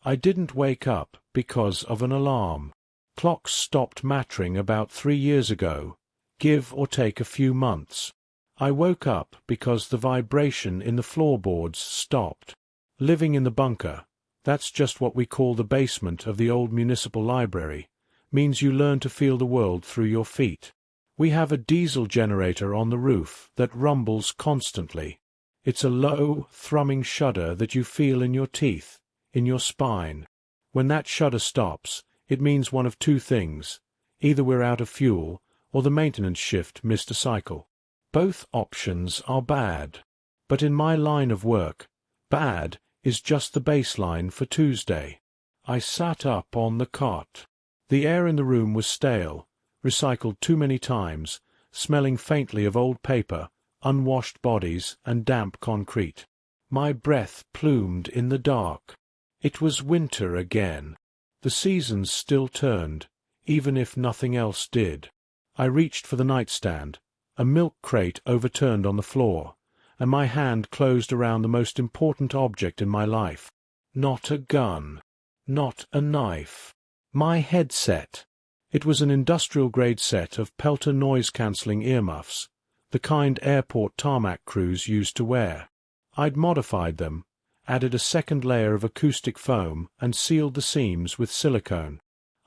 I didn't wake up because of an alarm. Clocks stopped mattering about 3 years ago, give or take a few months. I woke up because the vibration in the floorboards stopped. Living in the bunker, that's just what we call the basement of the old municipal library, means you learn to feel the world through your feet. We have a diesel generator on the roof that rumbles constantly. It's a low, thrumming shudder that you feel in your teeth, in your spine. When that shudder stops, it means one of two things. Either we're out of fuel, or the maintenance shift missed a cycle. Both options are bad. But in my line of work, bad is just the baseline for Tuesday. I sat up on the cot. The air in the room was stale, recycled too many times, smelling faintly of old paper, unwashed bodies, and damp concrete. My breath plumed in the dark. It was winter again. The seasons still turned, even if nothing else did. I reached for the nightstand, a milk crate overturned on the floor, and my hand closed around the most important object in my life. Not a gun. Not a knife. My headset. It was an industrial-grade set of Peltor noise-cancelling earmuffs, the kind airport tarmac crews used to wear. I'd modified them, added a second layer of acoustic foam, and sealed the seams with silicone.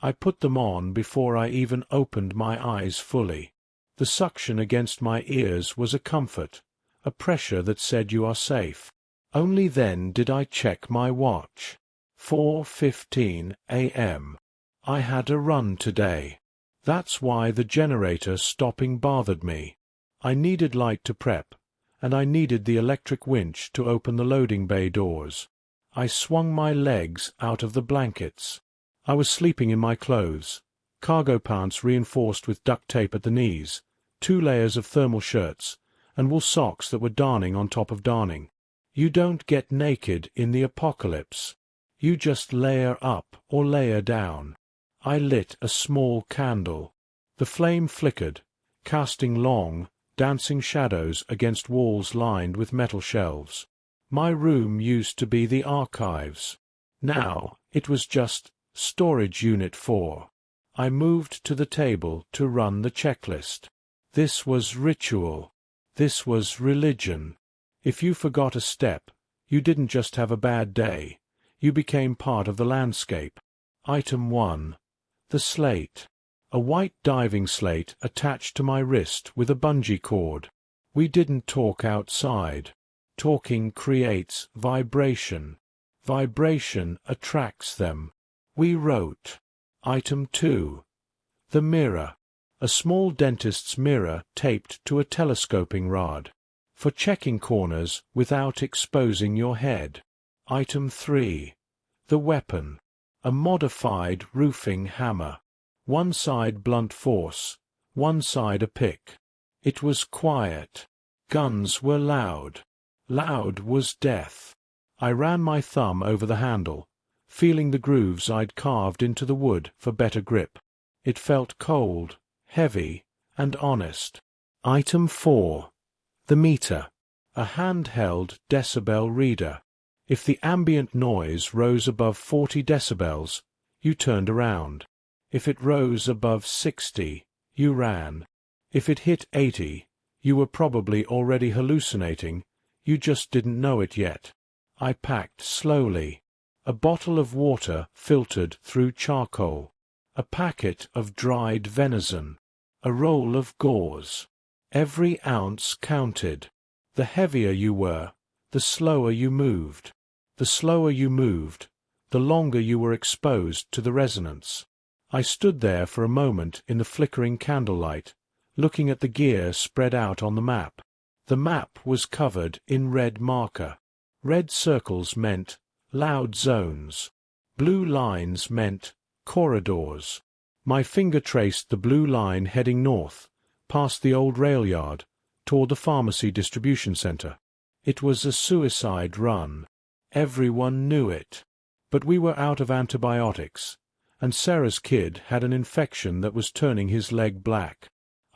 I put them on before I even opened my eyes fully. The suction against my ears was a comfort, a pressure that said you are safe. Only then did I check my watch. 4:15 a.m. I had a run today. That's why the generator stopping bothered me. I needed light to prep, and I needed the electric winch to open the loading bay doors. I swung my legs out of the blankets. I was sleeping in my clothes, cargo pants reinforced with duct tape at the knees, 2 layers of thermal shirts, and wool socks that were darning on top of darning. You don't get naked in the apocalypse. You just layer up or layer down. I lit a small candle. The flame flickered, casting long, dancing shadows against walls lined with metal shelves. My room used to be the archives. Now it was just Storage Unit 4. I moved to the table to run the checklist. This was ritual. This was religion. If you forgot a step, you didn't just have a bad day. You became part of the landscape. Item 1. The slate. A white diving slate attached to my wrist with a bungee cord. We didn't talk outside. Talking creates vibration. Vibration attracts them. We wrote. Item 2. The mirror. A small dentist's mirror taped to a telescoping rod. For checking corners without exposing your head. Item 3. The weapon. A modified roofing hammer. One side blunt force, one side a pick. It was quiet. Guns were loud. Loud was death. I ran my thumb over the handle, feeling the grooves I'd carved into the wood for better grip. It felt cold, heavy, and honest. Item 4. The meter. A handheld decibel reader. If the ambient noise rose above 40 decibels, you turned around. If it rose above 60, you ran. If it hit 80, you were probably already hallucinating, you just didn't know it yet. I packed slowly. A bottle of water filtered through charcoal. A packet of dried venison. A roll of gauze. Every ounce counted. The heavier you were, the slower you moved. The slower you moved, the longer you were exposed to the resonance. I stood there for a moment in the flickering candlelight, looking at the gear spread out on the map. The map was covered in red marker. Red circles meant loud zones. Blue lines meant corridors. My finger traced the blue line heading north, past the old rail yard, toward the pharmacy distribution center. It was a suicide run. Everyone knew it. But we were out of antibiotics, and Sarah's kid had an infection that was turning his leg black.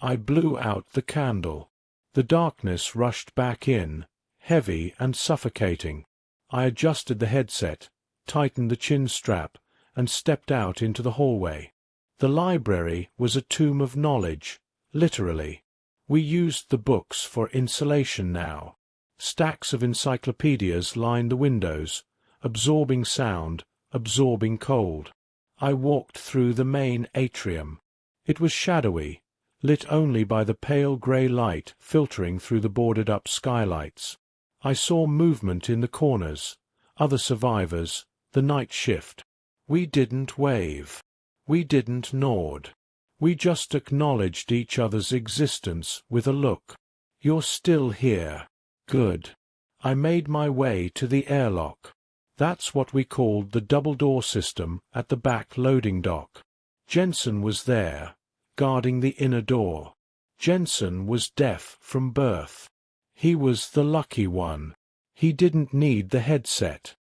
I blew out the candle. The darkness rushed back in, heavy and suffocating. I adjusted the headset, tightened the chin strap, and stepped out into the hallway. The library was a tomb of knowledge, literally. We used the books for insulation now. Stacks of encyclopedias lined the windows, absorbing sound, absorbing cold. I walked through the main atrium. It was shadowy, lit only by the pale grey light filtering through the boarded-up skylights. I saw movement in the corners, other survivors, the night shift. We didn't wave. We didn't nod. We just acknowledged each other's existence with a look. You're still here. Good. I made my way to the airlock. That's what we called the double-door system at the back loading dock. Jensen was there, guarding the inner door. Jensen was deaf from birth. He was the lucky one. He didn't need the headset.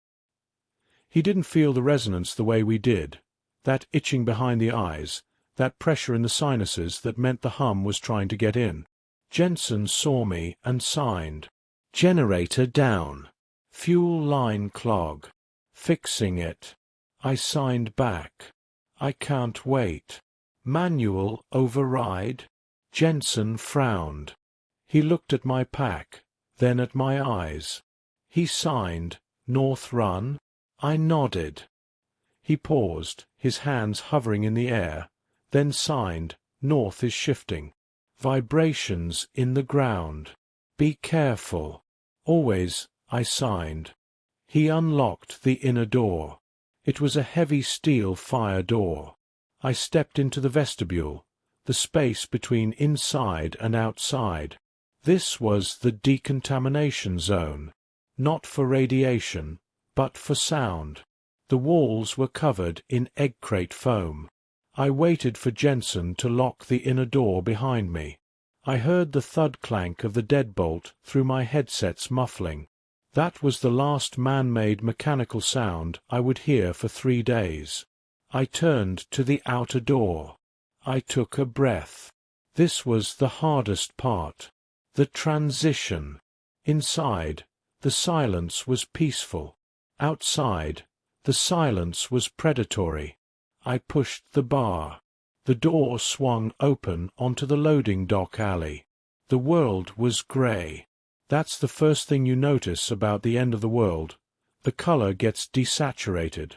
He didn't feel the resonance the way we did, that itching behind the eyes, that pressure in the sinuses that meant the hum was trying to get in. Jensen saw me and signed. Generator down. Fuel line clog. Fixing it. I signed back. I can't wait. Manual override? Jensen frowned. He looked at my pack, then at my eyes. He signed, North Run. I nodded. He paused, his hands hovering in the air, then signed, North is shifting. Vibrations in the ground. Be careful. Always, I signed. He unlocked the inner door. It was a heavy steel fire door. I stepped into the vestibule, the space between inside and outside. This was the decontamination zone, not for radiation, but for sound. The walls were covered in egg crate foam. I waited for Jensen to lock the inner door behind me. I heard the thud clank of the deadbolt through my headset's muffling. That was the last man-made mechanical sound I would hear for 3 days. I turned to the outer door. I took a breath. This was the hardest part. The transition. Inside, the silence was peaceful. Outside, the silence was predatory. I pushed the bar. The door swung open onto the loading dock alley. The world was grey. That's the first thing you notice about the end of the world. The color gets desaturated.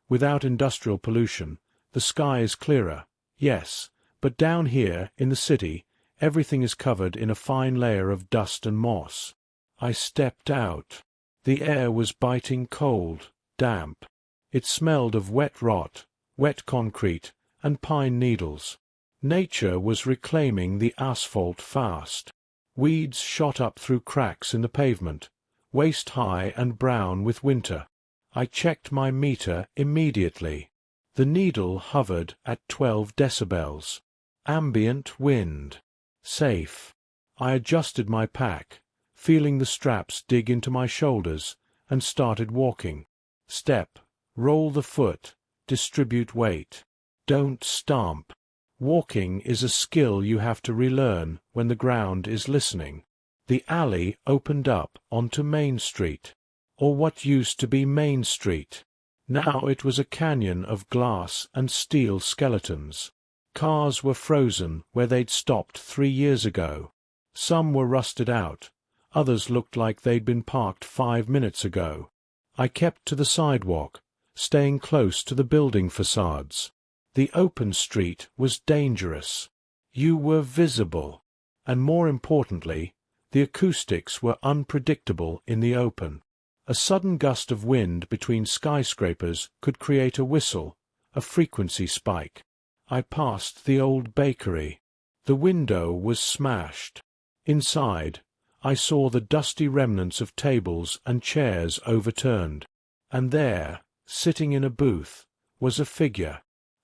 Without industrial pollution, the sky is clearer, yes, but down here, in the city, everything is covered in a fine layer of dust and moss. I stepped out. The air was biting cold, damp. It smelled of wet rot, wet concrete, and pine needles. Nature was reclaiming the asphalt fast. Weeds shot up through cracks in the pavement, waist-high and brown with winter. I checked my meter immediately. The needle hovered at 12 decibels. Ambient wind. Safe. I adjusted my pack, feeling the straps dig into my shoulders, and started walking. Step. Roll the foot. Distribute weight. Don't stomp. Walking is a skill you have to relearn when the ground is listening. The alley opened up onto Main Street, or what used to be Main Street. Now it was a canyon of glass and steel skeletons. Cars were frozen where they'd stopped 3 years ago. Some were rusted out, others looked like they'd been parked 5 minutes ago. I kept to the sidewalk, staying close to the building facades. The open street was dangerous. You were visible, and more importantly, the acoustics were unpredictable in the open. A sudden gust of wind between skyscrapers could create a whistle, a frequency spike. I passed the old bakery. The window was smashed. Inside, I saw the dusty remnants of tables and chairs overturned, and there, sitting in a booth, was a figure.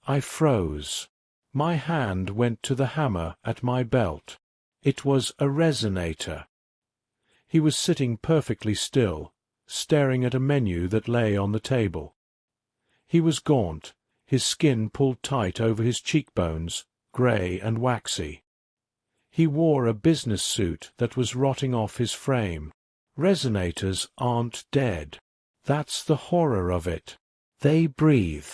I froze. My hand went to the hammer at my belt. It was a resonator. He was sitting perfectly still, staring at a menu that lay on the table. He was gaunt, his skin pulled tight over his cheekbones, grey and waxy. He wore a business suit that was rotting off his frame. Resonators aren't dead. That's the horror of it. They breathe.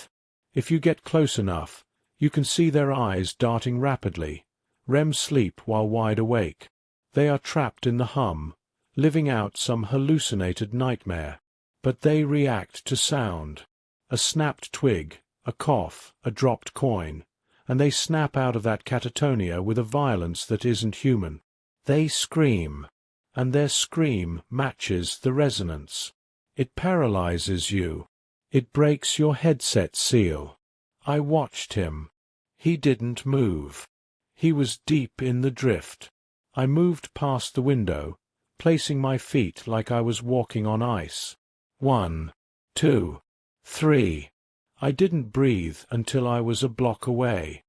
If you get close enough, you can see their eyes darting rapidly, REM sleep while wide awake. They are trapped in the hum, living out some hallucinated nightmare. But they react to sound. A snapped twig, a cough, a dropped coin, and they snap out of that catatonia with a violence that isn't human. They scream, and their scream matches the resonance. It paralyzes you. It breaks your headset seal. I watched him. He didn't move. He was deep in the drift. I moved past the window, placing my feet like I was walking on ice. 1, 2, 3. I didn't breathe until I was a block away.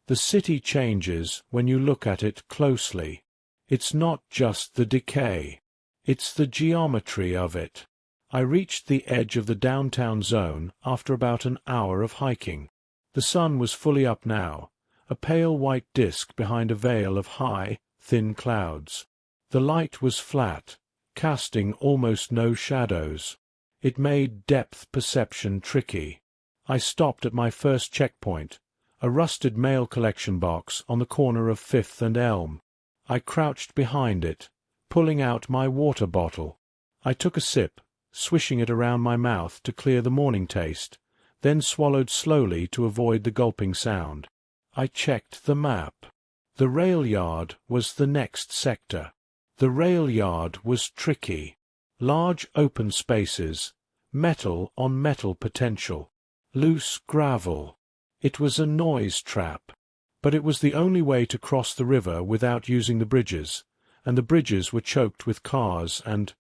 The city changes when you look at it closely. It's not just the decay. It's the geometry of it. I reached the edge of the downtown zone after about an hour of hiking. The sun was fully up now, a pale white disk behind a veil of high, thin clouds. The light was flat, casting almost no shadows. It made depth perception tricky. I stopped at my first checkpoint, a rusted mail collection box on the corner of 5th and Elm. I crouched behind it, pulling out my water bottle. I took a sip, swishing it around my mouth to clear the morning taste, then swallowed slowly to avoid the gulping sound. I checked the map. The rail yard was the next sector. The rail yard was tricky. Large open spaces, metal on metal potential, loose gravel. It was a noise trap. But it was the only way to cross the river without using the bridges, and the bridges were choked with cars and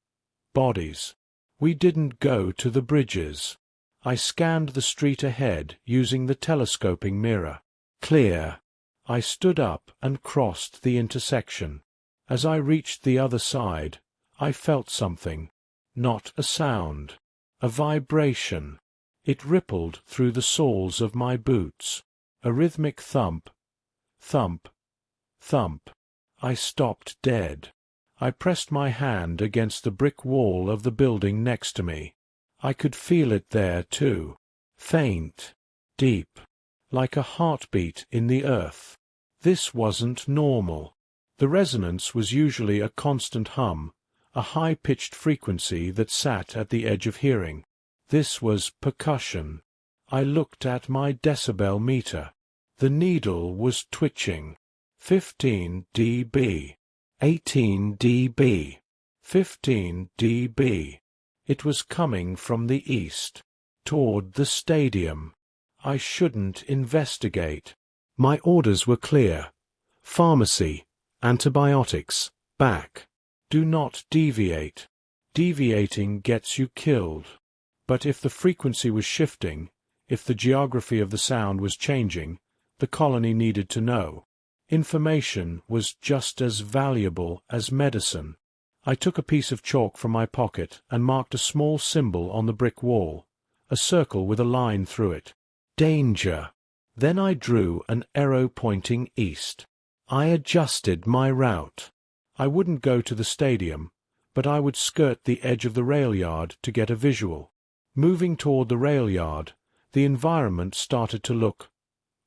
bodies. We didn't go to the bridges. I scanned the street ahead using the telescoping mirror. Clear. I stood up and crossed the intersection. As I reached the other side, I felt something. Not a sound. A vibration. It rippled through the soles of my boots. A rhythmic thump. Thump. Thump. I stopped dead. I pressed my hand against the brick wall of the building next to me. I could feel it there, too. Faint. Deep. Like a heartbeat in the earth. This wasn't normal. The resonance was usually a constant hum, a high-pitched frequency that sat at the edge of hearing. This was percussion. I looked at my decibel meter. The needle was twitching. 15 dB. 18 dB. 15 dB. It was coming from the east, toward the stadium. I shouldn't investigate. My orders were clear. Pharmacy, antibiotics, back. Do not deviate. Deviating gets you killed. But if the frequency was shifting, if the geography of the sound was changing, the colony needed to know. Information was just as valuable as medicine. I took a piece of chalk from my pocket and marked a small symbol on the brick wall, a circle with a line through it. Danger. Then I drew an arrow pointing east. I adjusted my route. I wouldn't go to the stadium, but I would skirt the edge of the rail yard to get a visual. Moving toward the rail yard, the environment started to look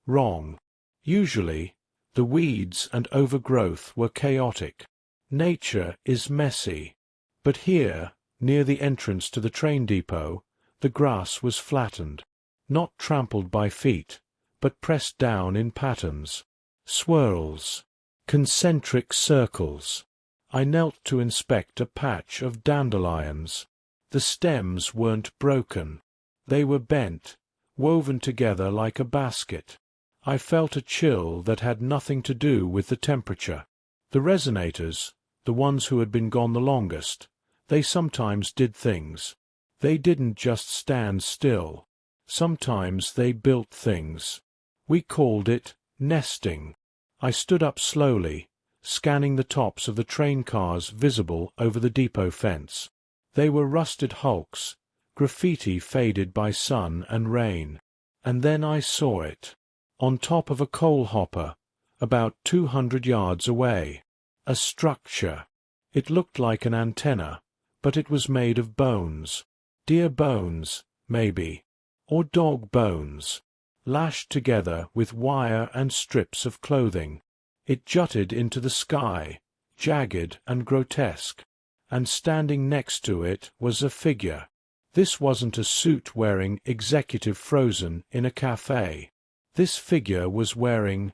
wrong. Usually, the weeds and overgrowth were chaotic. Nature is messy. But here, near the entrance to the train depot, the grass was flattened. Not trampled by feet, but pressed down in patterns. Swirls. Concentric circles. I knelt to inspect a patch of dandelions. The stems weren't broken. They were bent, woven together like a basket. I felt a chill that had nothing to do with the temperature. The Resonators, the ones who had been gone the longest, they sometimes did things. They didn't just stand still. Sometimes they built things. We called it nesting. I stood up slowly, scanning the tops of the train cars visible over the depot fence. They were rusted hulks, graffiti faded by sun and rain. And then I saw it. On top of a coal hopper, about 200 yards away. A structure. It looked like an antenna, but it was made of bones. Deer bones, maybe. or dog bones, lashed together with wire and strips of clothing. It jutted into the sky, jagged and grotesque, and standing next to it was a figure. This wasn't a suit-wearing executive frozen in a cafe. This figure was wearing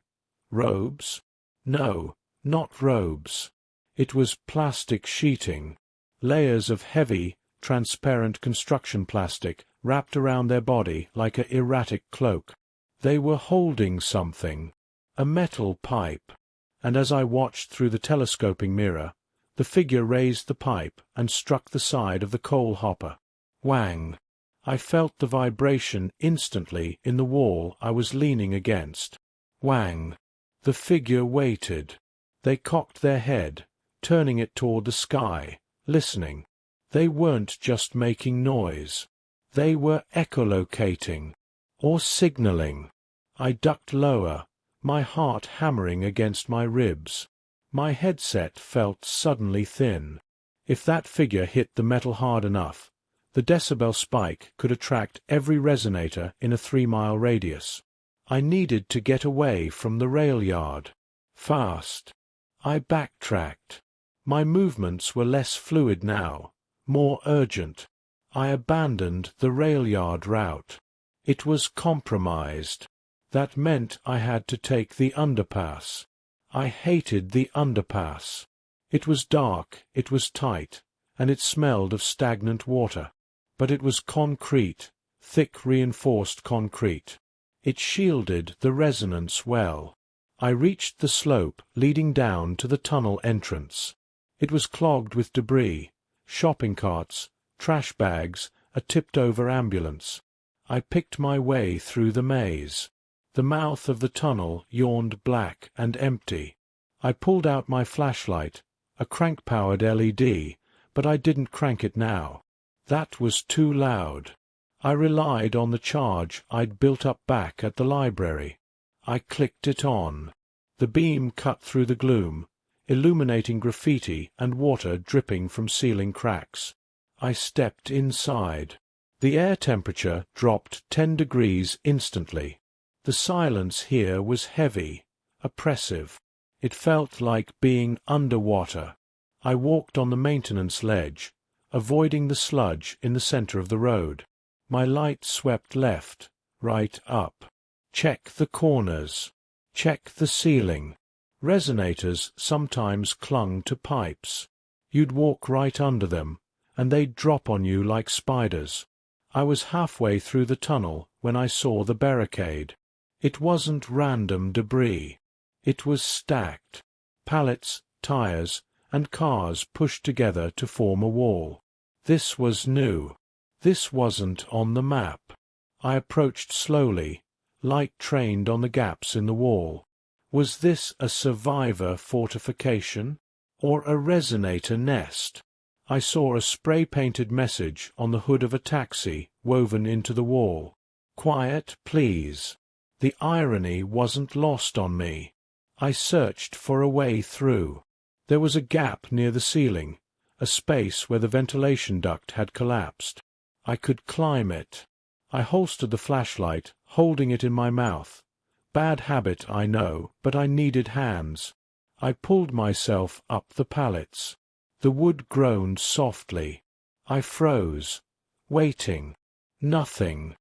robes? No, not robes. It was plastic sheeting, layers of heavy, transparent construction plastic wrapped around their body like an erratic cloak. They were holding something, a metal pipe, and as I watched through the telescoping mirror, the figure raised the pipe and struck the side of the coal hopper. Whang! I felt the vibration instantly in the wall I was leaning against. Whang! The figure waited. They cocked their head, turning it toward the sky, listening. They weren't just making noise. They were echolocating, or signaling. I ducked lower, my heart hammering against my ribs. My headset felt suddenly thin. If that figure hit the metal hard enough, the decibel spike could attract every resonator in a 3-mile radius. I needed to get away from the rail yard. Fast. I backtracked. My movements were less fluid now, more urgent. I abandoned the rail yard route. It was compromised. That meant I had to take the underpass. I hated the underpass. It was dark, it was tight, and it smelled of stagnant water. But it was concrete, thick reinforced concrete. It shielded the resonance well. I reached the slope leading down to the tunnel entrance. It was clogged with debris, shopping carts, trash bags, a tipped-over ambulance. I picked my way through the maze. The mouth of the tunnel yawned black and empty. I pulled out my flashlight, a crank-powered LED, but I didn't crank it now. That was too loud. I relied on the charge I'd built up back at the library. I clicked it on. The beam cut through the gloom, illuminating graffiti and water dripping from ceiling cracks. I stepped inside. The air temperature dropped 10 degrees instantly. The silence here was heavy, oppressive. It felt like being underwater. I walked on the maintenance ledge, avoiding the sludge in the center of the road. My light swept left, right, up. Check the corners. Check the ceiling. Resonators sometimes clung to pipes. You'd walk right under them, and they'd drop on you like spiders. I was halfway through the tunnel when I saw the barricade. It wasn't random debris. It was stacked. Pallets, tires, and cars pushed together to form a wall. This was new. This wasn't on the map. I approached slowly, light trained on the gaps in the wall. Was this a survivor fortification, or a resonator nest? I saw a spray-painted message on the hood of a taxi woven into the wall. Quiet, please. The irony wasn't lost on me. I searched for a way through. There was a gap near the ceiling, a space where the ventilation duct had collapsed. I could climb it. I holstered the flashlight, holding it in my mouth. Bad habit, I know, but I needed hands. I pulled myself up the pallets. The wood groaned softly. I froze, waiting. Nothing.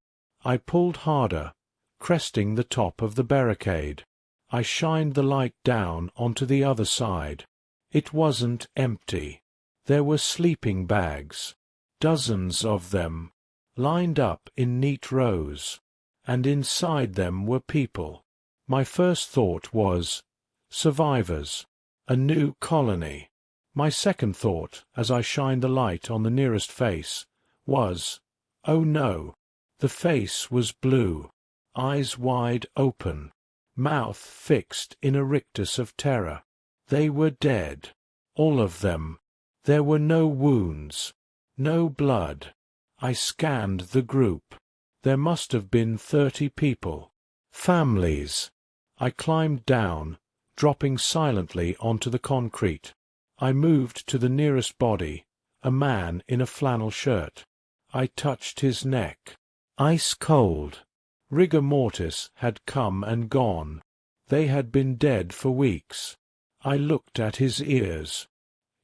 I pulled harder, cresting the top of the barricade. I shined the light down onto the other side. It wasn't empty. There were sleeping bags, dozens of them, lined up in neat rows, and inside them were people. My first thought was, survivors, a new colony. My second thought, as I shined the light on the nearest face, was, oh no, the face was blue, eyes wide open, mouth fixed in a rictus of terror. They were dead, all of them. There were no wounds, no blood. I scanned the group. There must have been 30 people. Families. I climbed down, dropping silently onto the concrete. I moved to the nearest body, a man in a flannel shirt. I touched his neck. Ice cold. Rigor mortis had come and gone. They had been dead for weeks. I looked at his ears.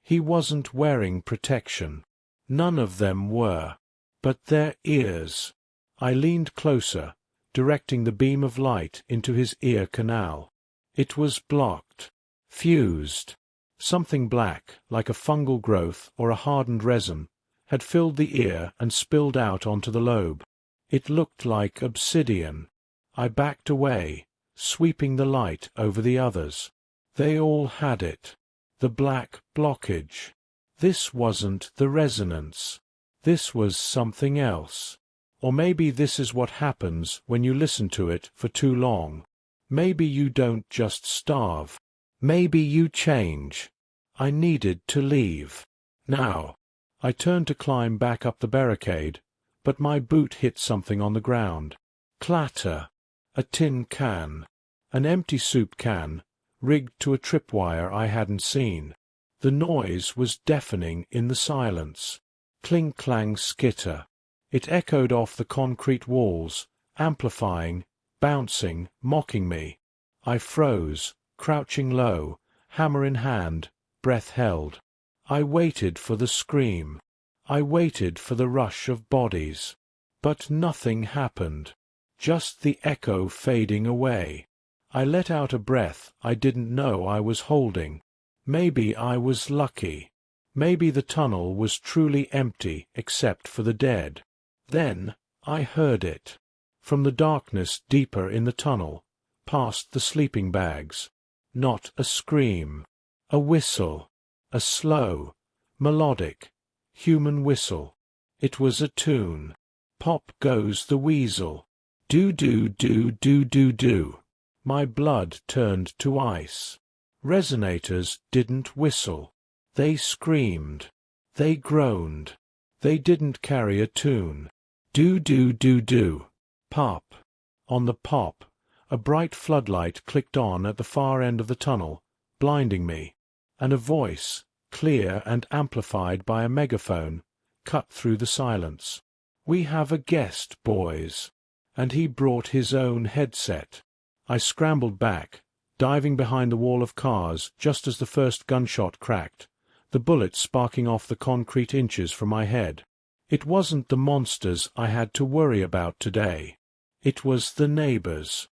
He wasn't wearing protection. None of them were. But their ears. I leaned closer, directing the beam of light into his ear canal. It was blocked. Fused. Something black, like a fungal growth or a hardened resin, had filled the ear and spilled out onto the lobe. It looked like obsidian. I backed away, sweeping the light over the others. They all had it. The black blockage. This wasn't the resonance. This was something else. Or maybe this is what happens when you listen to it for too long. Maybe you don't just starve. Maybe you change. I needed to leave. Now. I turned to climb back up the barricade, but my boot hit something on the ground. Clatter. A tin can. An empty soup can, rigged to a tripwire I hadn't seen. The noise was deafening in the silence. Cling-clang skitter. It echoed off the concrete walls, amplifying, bouncing, mocking me. I froze, crouching low, hammer in hand, breath held. I waited for the scream. I waited for the rush of bodies. But nothing happened. Just the echo fading away. I let out a breath I didn't know I was holding. Maybe I was lucky. Maybe the tunnel was truly empty except for the dead. Then I heard it. From the darkness deeper in the tunnel, past the sleeping bags. Not a scream. A whistle. A slow, melodic, human whistle. It was a tune. Pop goes the weasel. Do-do-do-do-do-do. My blood turned to ice. Resonators didn't whistle. They screamed. They groaned. They didn't carry a tune. Do-do-do-do. Pop. On the pop, a bright floodlight clicked on at the far end of the tunnel, blinding me. And a voice, clear and amplified by a megaphone, cut through the silence. "We have a guest, boys." And he brought his own headset. I scrambled back, diving behind the wall of cars just as the first gunshot cracked, the bullet sparking off the concrete inches from my head. It wasn't the monsters I had to worry about today. It was the neighbors.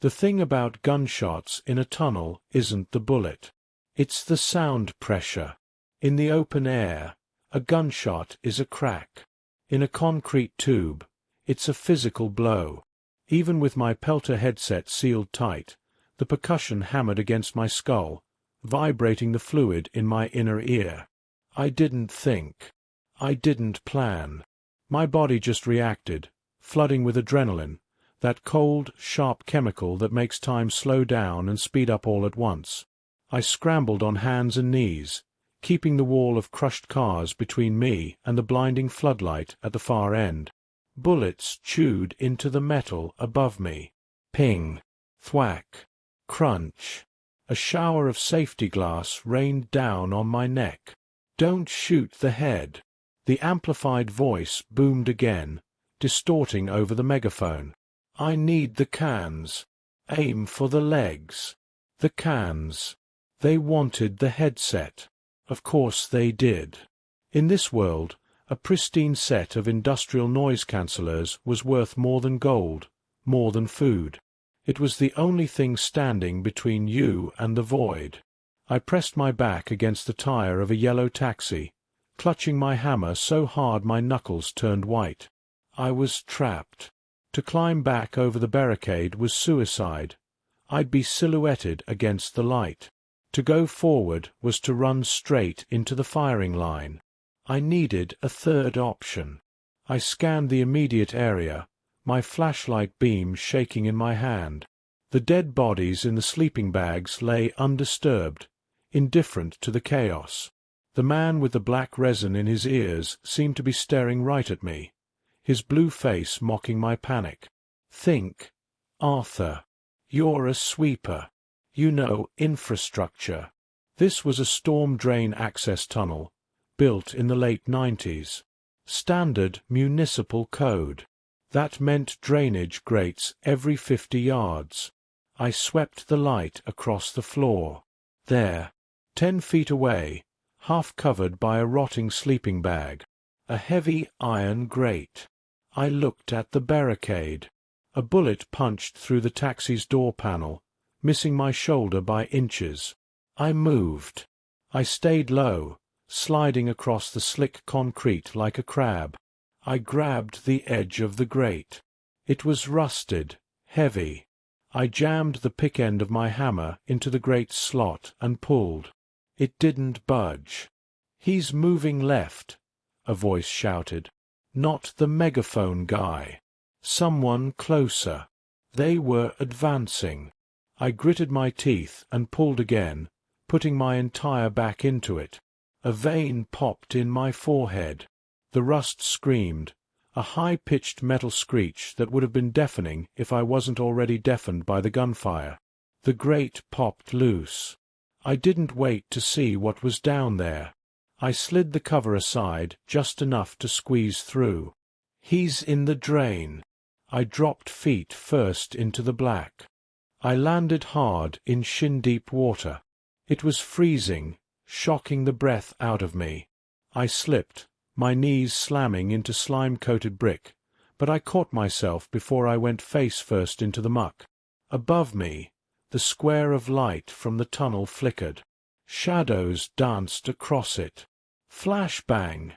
The thing about gunshots in a tunnel isn't the bullet. It's the sound pressure. In the open air, a gunshot is a crack. In a concrete tube, it's a physical blow. Even with my Pelter headset sealed tight, the percussion hammered against my skull, vibrating the fluid in my inner ear. I didn't think. I didn't plan. My body just reacted, flooding with adrenaline, that cold, sharp chemical that makes time slow down and speed up all at once. I scrambled on hands and knees, keeping the wall of crushed cars between me and the blinding floodlight at the far end. Bullets chewed into the metal above me. Ping. Thwack. Crunch. A shower of safety glass rained down on my neck. "Don't shoot the head." The amplified voice boomed again, distorting over the megaphone. "I need the cans. Aim for the legs." The cans. They wanted the headset. Of course they did. In this world, a pristine set of industrial noise cancellers was worth more than gold, more than food. It was the only thing standing between you and the void. I pressed my back against the tire of a yellow taxi, clutching my hammer so hard my knuckles turned white. I was trapped. To climb back over the barricade was suicide. I'd be silhouetted against the light. To go forward was to run straight into the firing line. I needed a third option. I scanned the immediate area, my flashlight beam shaking in my hand. The dead bodies in the sleeping bags lay undisturbed, indifferent to the chaos. The man with the black resin in his ears seemed to be staring right at me, his blue face mocking my panic. "Think, Arthur. You're a sweeper. You know infrastructure." This was a storm drain access tunnel, built in the late 90s. Standard municipal code. That meant drainage grates every 50 yards. I swept the light across the floor. There, 10 feet away, half covered by a rotting sleeping bag, a heavy iron grate. I looked at the barricade. A bullet punched through the taxi's door panel, missing my shoulder by inches. I moved. I stayed low, sliding across the slick concrete like a crab. I grabbed the edge of the grate. It was rusted, heavy. I jammed the pick end of my hammer into the grate's slot and pulled. It didn't budge. "He's moving left," a voice shouted. Not the megaphone guy. Someone closer. They were advancing. I gritted my teeth and pulled again, putting my entire back into it. A vein popped in my forehead. The rust screamed, a high-pitched metal screech that would have been deafening if I wasn't already deafened by the gunfire. The grate popped loose. I didn't wait to see what was down there. I slid the cover aside just enough to squeeze through. "He's in the drain." I dropped feet first into the black. I landed hard in shin-deep water. It was freezing, shocking the breath out of me. I slipped, my knees slamming into slime-coated brick, but I caught myself before I went face-first into the muck. Above me, the square of light from the tunnel flickered. Shadows danced across it. "Flashbang!"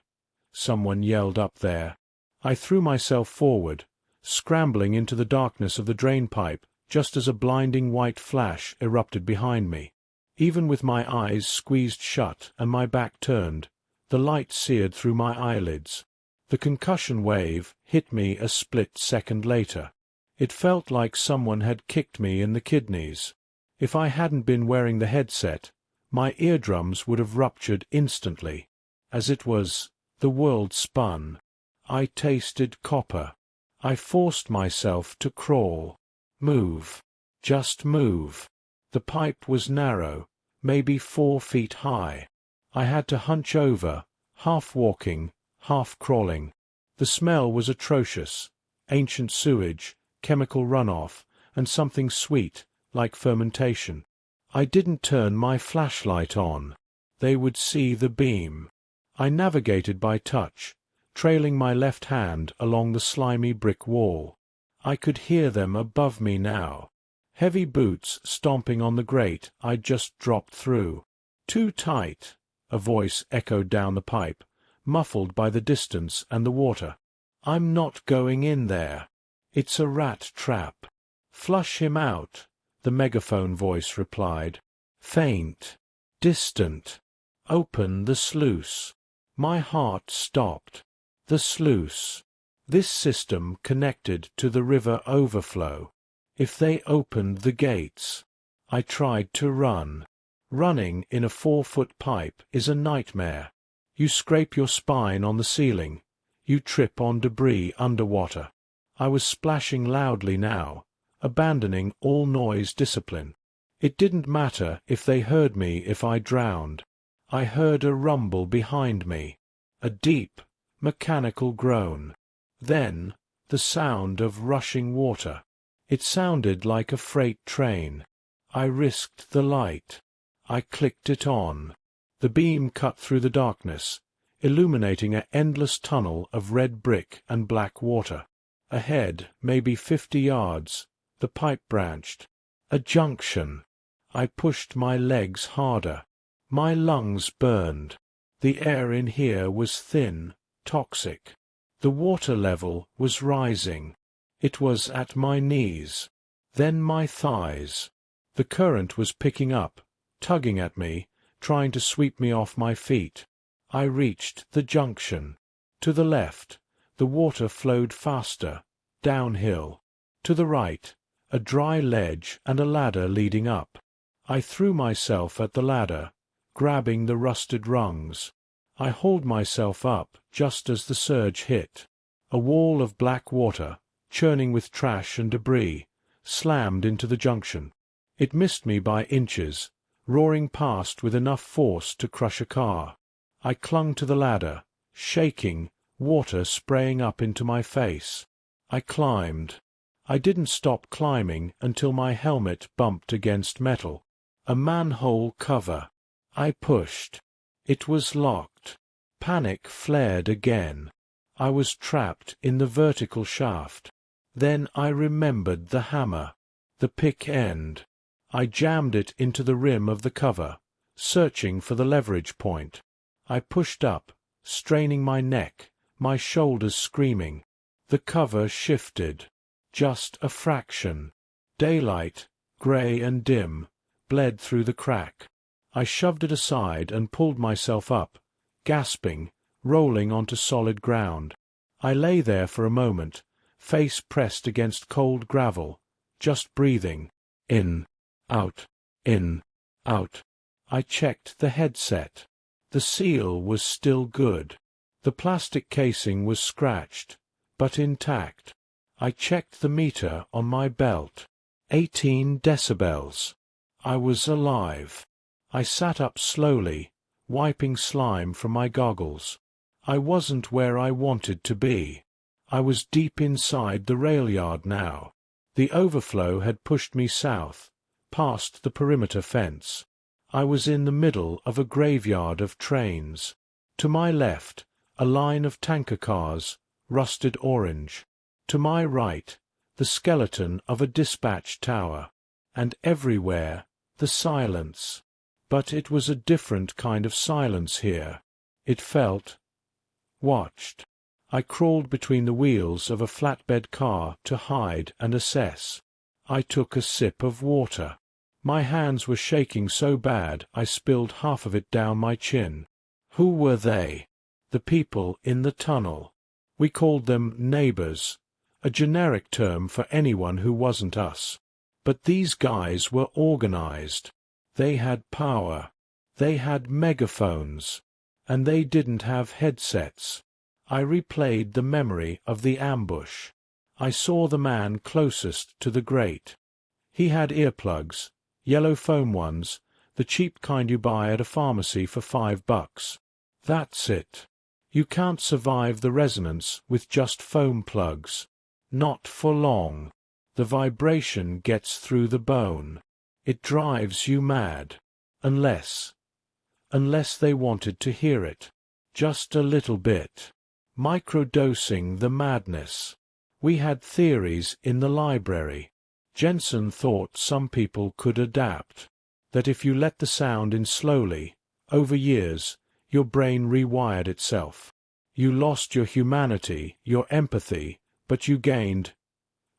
someone yelled up there. I threw myself forward, scrambling into the darkness of the drain pipe just as a blinding white flash erupted behind me. Even with my eyes squeezed shut and my back turned, the light seared through my eyelids. The concussion wave hit me a split second later. It felt like someone had kicked me in the kidneys. If I hadn't been wearing the headset, my eardrums would have ruptured instantly. As it was, the world spun. I tasted copper. I forced myself to crawl. Move. Just move. The pipe was narrow, maybe 4 feet high. I had to hunch over, half walking, half crawling. The smell was atrocious. Ancient sewage, chemical runoff, and something sweet, like fermentation. I didn't turn my flashlight on. They would see the beam. I navigated by touch, trailing my left hand along the slimy brick wall. I could hear them above me now. Heavy boots stomping on the grate I'd just dropped through. "Too tight," a voice echoed down the pipe, muffled by the distance and the water. "I'm not going in there. It's a rat trap." "Flush him out," the megaphone voice replied. Faint. Distant. "Open the sluice." My heart stopped. The sluice. This system connected to the river overflow. If they opened the gates. I tried to run. Running in a 4-foot pipe is a nightmare. You scrape your spine on the ceiling. You trip on debris underwater. I was splashing loudly now, abandoning all noise discipline. It didn't matter if they heard me if I drowned. I heard a rumble behind me. A deep, mechanical groan. Then, the sound of rushing water. It sounded like a freight train. I risked the light. I clicked it on. The beam cut through the darkness, illuminating an endless tunnel of red brick and black water. Ahead, maybe 50 yards, the pipe branched. A junction. I pushed my legs harder. My lungs burned. The air in here was thin, toxic. The water level was rising. It was at my knees. Then my thighs. The current was picking up, tugging at me, trying to sweep me off my feet. I reached the junction. To the left, the water flowed faster, downhill. To the right, a dry ledge and a ladder leading up. I threw myself at the ladder, grabbing the rusted rungs. I hauled myself up just as the surge hit. A wall of black water, churning with trash and debris, slammed into the junction. It missed me by inches, roaring past with enough force to crush a car. I clung to the ladder, shaking, water spraying up into my face. I climbed. I didn't stop climbing until my helmet bumped against metal. A manhole cover. I pushed. It was locked. Panic flared again. I was trapped in the vertical shaft. Then I remembered the hammer. The pick end. I jammed it into the rim of the cover, searching for the leverage point. I pushed up, straining my neck, my shoulders screaming. The cover shifted. Just a fraction. Daylight, grey and dim, bled through the crack. I shoved it aside and pulled myself up, gasping, rolling onto solid ground. I lay there for a moment, face pressed against cold gravel, just breathing. In, out, in, out. I checked the headset. The seal was still good. The plastic casing was scratched, but intact. I checked the meter on my belt. 18 decibels. I was alive. I sat up slowly, wiping slime from my goggles. I wasn't where I wanted to be. I was deep inside the rail yard now. The overflow had pushed me south, past the perimeter fence. I was in the middle of a graveyard of trains. To my left, a line of tanker cars, rusted orange. To my right, the skeleton of a dispatch tower. And everywhere, the silence. But it was a different kind of silence here. It felt watched. I crawled between the wheels of a flatbed car to hide and assess. I took a sip of water. My hands were shaking so bad I spilled half of it down my chin. Who were they? The people in the tunnel. We called them neighbors, a generic term for anyone who wasn't us. But these guys were organized. They had power. They had megaphones. And they didn't have headsets. I replayed the memory of the ambush. I saw the man closest to the grate. He had earplugs, yellow foam ones, the cheap kind you buy at a pharmacy for $5. That's it. You can't survive the resonance with just foam plugs. Not for long. The vibration gets through the bone. It drives you mad. Unless they wanted to hear it. Just a little bit. Microdosing the madness. We had theories in the library. Jensen thought some people could adapt. That if you let the sound in slowly, over years, your brain rewired itself. You lost your humanity, your empathy, but you gained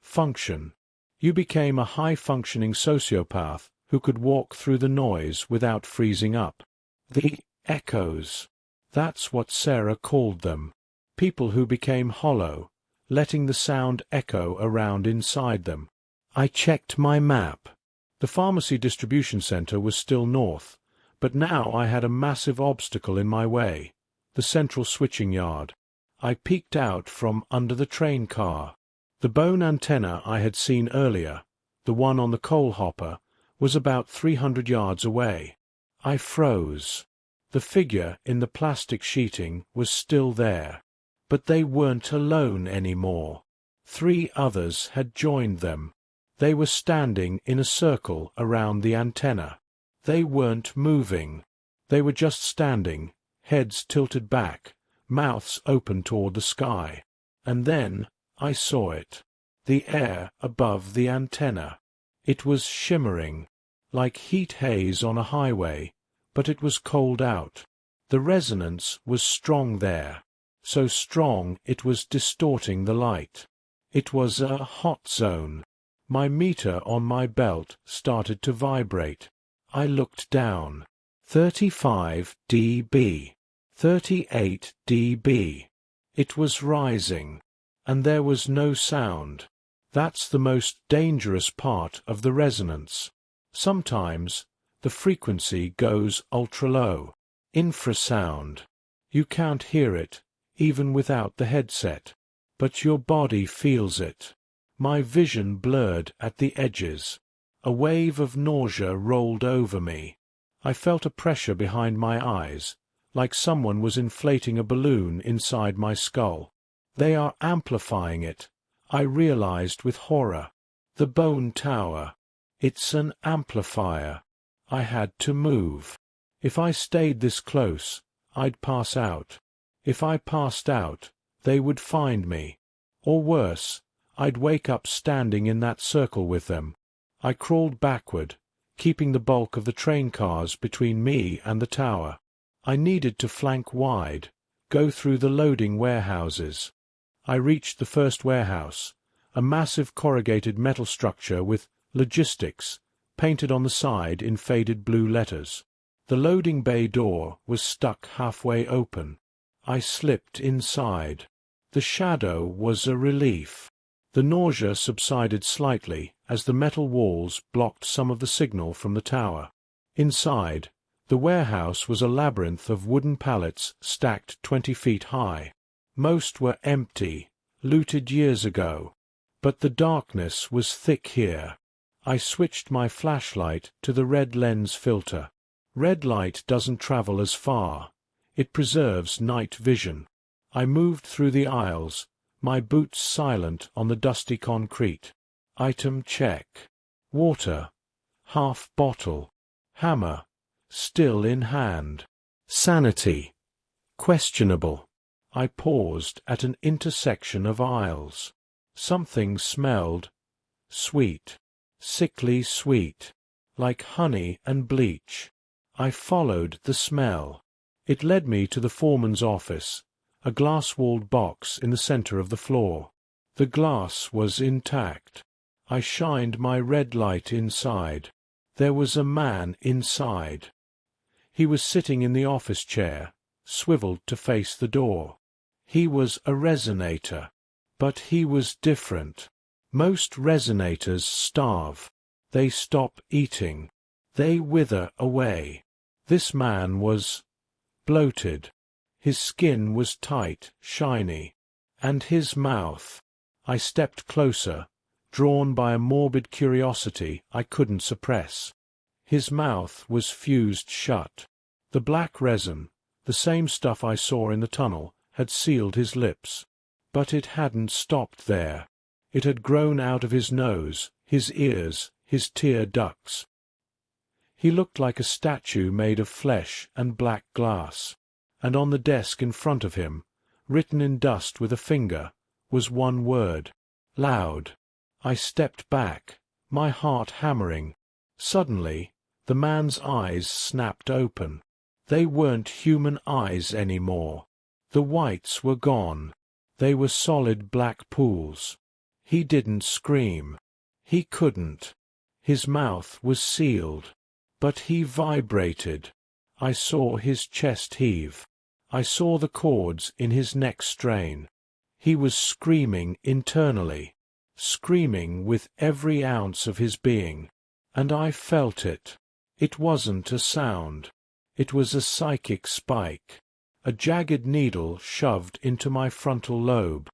function. You became a high-functioning sociopath who could walk through the noise without freezing up. The echoes. That's what Sarah called them. People who became hollow, letting the sound echo around inside them. I checked my map. The pharmacy distribution center was still north, but now I had a massive obstacle in my way, the central switching yard. I peeked out from under the train car. The bone antenna I had seen earlier, the one on the coal hopper, was about 300 yards away. I froze. The figure in the plastic sheeting was still there. But they weren't alone anymore. 3 others had joined them. They were standing in a circle around the antenna. They weren't moving. They were just standing, heads tilted back, mouths open toward the sky. And then I saw it. The air above the antenna. It was shimmering, like heat haze on a highway, but it was cold out. The resonance was strong there, so strong it was distorting the light. It was a hot zone. My meter on my belt started to vibrate. I looked down. 35 dB. 38 dB. It was rising. And there was no sound. That's the most dangerous part of the resonance. Sometimes the frequency goes ultra-low. Infrasound. You can't hear it, even without the headset. But your body feels it. My vision blurred at the edges. A wave of nausea rolled over me. I felt a pressure behind my eyes, like someone was inflating a balloon inside my skull. They are amplifying it. I realized with horror. The bone tower. It's an amplifier. I had to move. If I stayed this close, I'd pass out. If I passed out, they would find me. Or worse, I'd wake up standing in that circle with them. I crawled backward, keeping the bulk of the train cars between me and the tower. I needed to flank wide, go through the loading warehouses. I reached the first warehouse, a massive corrugated metal structure with "Logistics" painted on the side in faded blue letters. The loading bay door was stuck halfway open. I slipped inside. The shadow was a relief. The nausea subsided slightly as the metal walls blocked some of the signal from the tower. Inside, the warehouse was a labyrinth of wooden pallets stacked 20 feet high. Most were empty, looted years ago. But the darkness was thick here. I switched my flashlight to the red lens filter. Red light doesn't travel as far. It preserves night vision. I moved through the aisles, my boots silent on the dusty concrete. Item check. Water. Half bottle. Hammer. Still in hand. Sanity. Questionable. I paused at an intersection of aisles. Something smelled sweet, sickly sweet, like honey and bleach. I followed the smell. It led me to the foreman's office, a glass-walled box in the center of the floor. The glass was intact. I shined my red light inside. There was a man inside. He was sitting in the office chair, swiveled to face the door. He was a resonator. But he was different. Most resonators starve. They stop eating. They wither away. This man was bloated. His skin was tight, shiny. And his mouth. I stepped closer, drawn by a morbid curiosity I couldn't suppress. His mouth was fused shut. The black resin, the same stuff I saw in the tunnel, had sealed his lips. But it hadn't stopped there. It had grown out of his nose, his ears, his tear ducts. He looked like a statue made of flesh and black glass, and on the desk in front of him, written in dust with a finger, was one word: loud. I stepped back, my heart hammering. Suddenly, the man's eyes snapped open. They weren't human eyes anymore. The whites were gone. They were solid black pools. He didn't scream. He couldn't. His mouth was sealed. But he vibrated. I saw his chest heave. I saw the chords in his neck strain. He was screaming internally, screaming with every ounce of his being. And I felt it. It wasn't a sound. It was a psychic spike. A jagged needle shoved into my frontal lobe.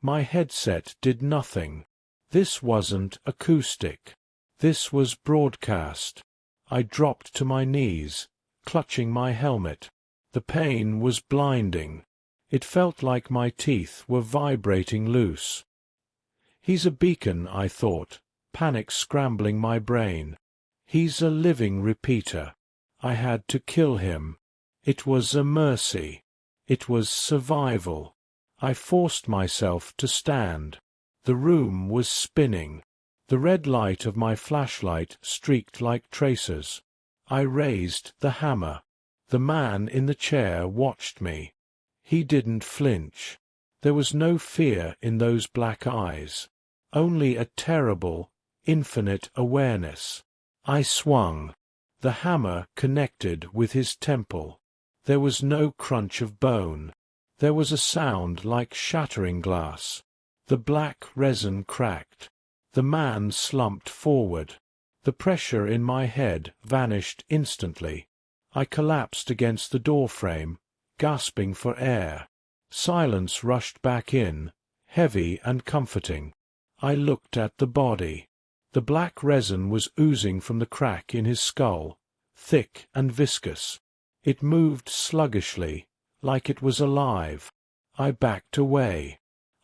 My headset did nothing. This wasn't acoustic. This was broadcast. I dropped to my knees, clutching my helmet. The pain was blinding. It felt like my teeth were vibrating loose. He's a beacon, I thought, panic scrambling my brain. He's a living repeater. I had to kill him. It was a mercy. It was survival. I forced myself to stand. The room was spinning. The red light of my flashlight streaked like tracers. I raised the hammer. The man in the chair watched me. He didn't flinch. There was no fear in those black eyes. Only a terrible, infinite awareness. I swung. The hammer connected with his temple. There was no crunch of bone. There was a sound like shattering glass. The black resin cracked. The man slumped forward. The pressure in my head vanished instantly. I collapsed against the doorframe, gasping for air. Silence rushed back in, heavy and comforting. I looked at the body. The black resin was oozing from the crack in his skull, thick and viscous. It moved sluggishly, like it was alive. I backed away.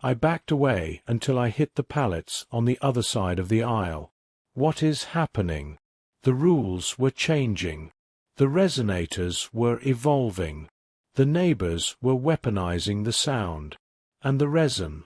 I backed away until I hit the pallets on the other side of the aisle. What is happening? The rules were changing. The resonators were evolving. The neighbors were weaponizing the sound. And the resin.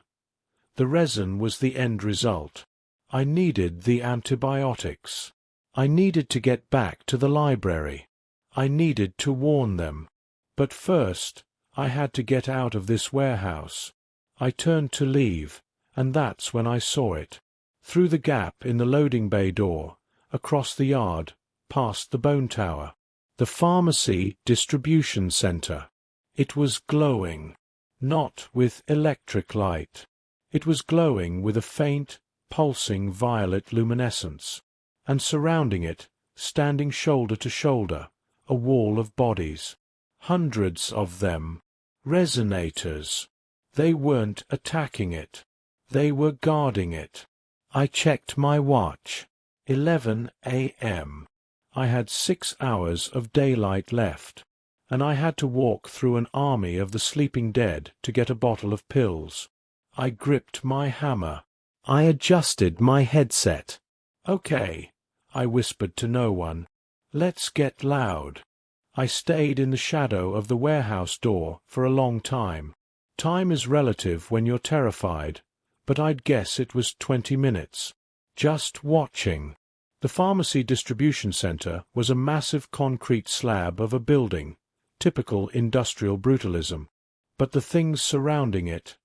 The resin was the end result. I needed the antibiotics. I needed to get back to the library. I needed to warn them. But first, I had to get out of this warehouse. I turned to leave, and that's when I saw it. Through the gap in the loading bay door, across the yard, past the bone tower. The pharmacy distribution center. It was glowing. Not with electric light. It was glowing with a faint, pulsing violet luminescence. And surrounding it, standing shoulder to shoulder, a wall of bodies. Hundreds of them. Resonators. They weren't attacking it. They were guarding it. I checked my watch. 11 a.m. I had 6 hours of daylight left, and I had to walk through an army of the sleeping dead to get a bottle of pills. I gripped my hammer. I adjusted my headset. "Okay," I whispered to no one. "Let's get loud." I stayed in the shadow of the warehouse door for a long time. Time is relative when you're terrified, but I'd guess it was 20 minutes. Just watching. The pharmacy distribution center was a massive concrete slab of a building, typical industrial brutalism. But the things surrounding it,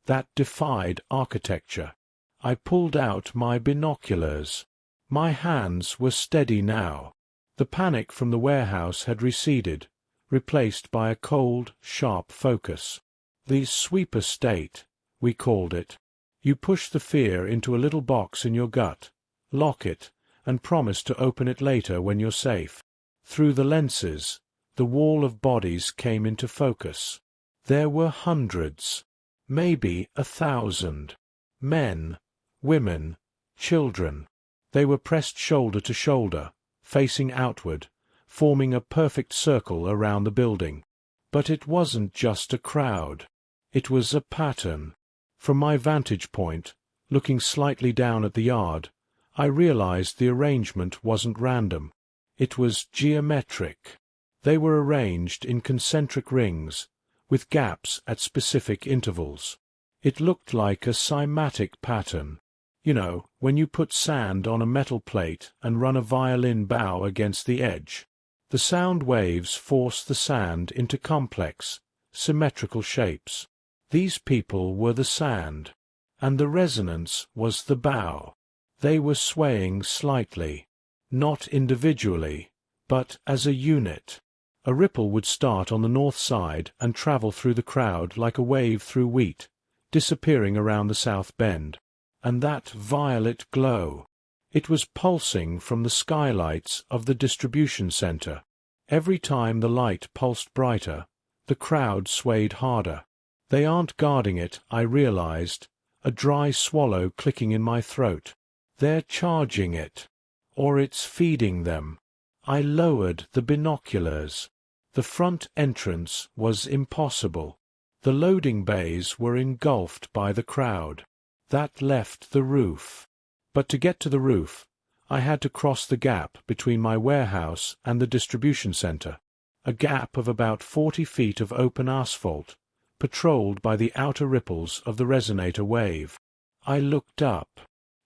that defied architecture. I pulled out my binoculars. My hands were steady now. The panic from the warehouse had receded, replaced by a cold, sharp focus. The sweeper state, we called it. You push the fear into a little box in your gut, lock it, and promise to open it later when you're safe. Through the lenses, the wall of bodies came into focus. There were hundreds, maybe 1,000. Men, women, children. They were pressed shoulder to shoulder, facing outward, forming a perfect circle around the building. But it wasn't just a crowd. It was a pattern. From my vantage point, looking slightly down at the yard, I realized the arrangement wasn't random. It was geometric. They were arranged in concentric rings, with gaps at specific intervals. It looked like a cymatic pattern. You know, when you put sand on a metal plate and run a violin bow against the edge. The sound waves force the sand into complex, symmetrical shapes. These people were the sand, and the resonance was the bow. They were swaying slightly, not individually, but as a unit. A ripple would start on the north side and travel through the crowd like a wave through wheat, disappearing around the south bend. And that violet glow, it was pulsing from the skylights of the distribution center. Every time the light pulsed brighter, the crowd swayed harder. They aren't guarding it, I realized, a dry swallow clicking in my throat. They're charging it. Or it's feeding them. I lowered the binoculars. The front entrance was impossible. The loading bays were engulfed by the crowd. That left the roof. But to get to the roof, I had to cross the gap between my warehouse and the distribution center, a gap of about 40 feet of open asphalt, patrolled by the outer ripples of the resonator wave. I looked up.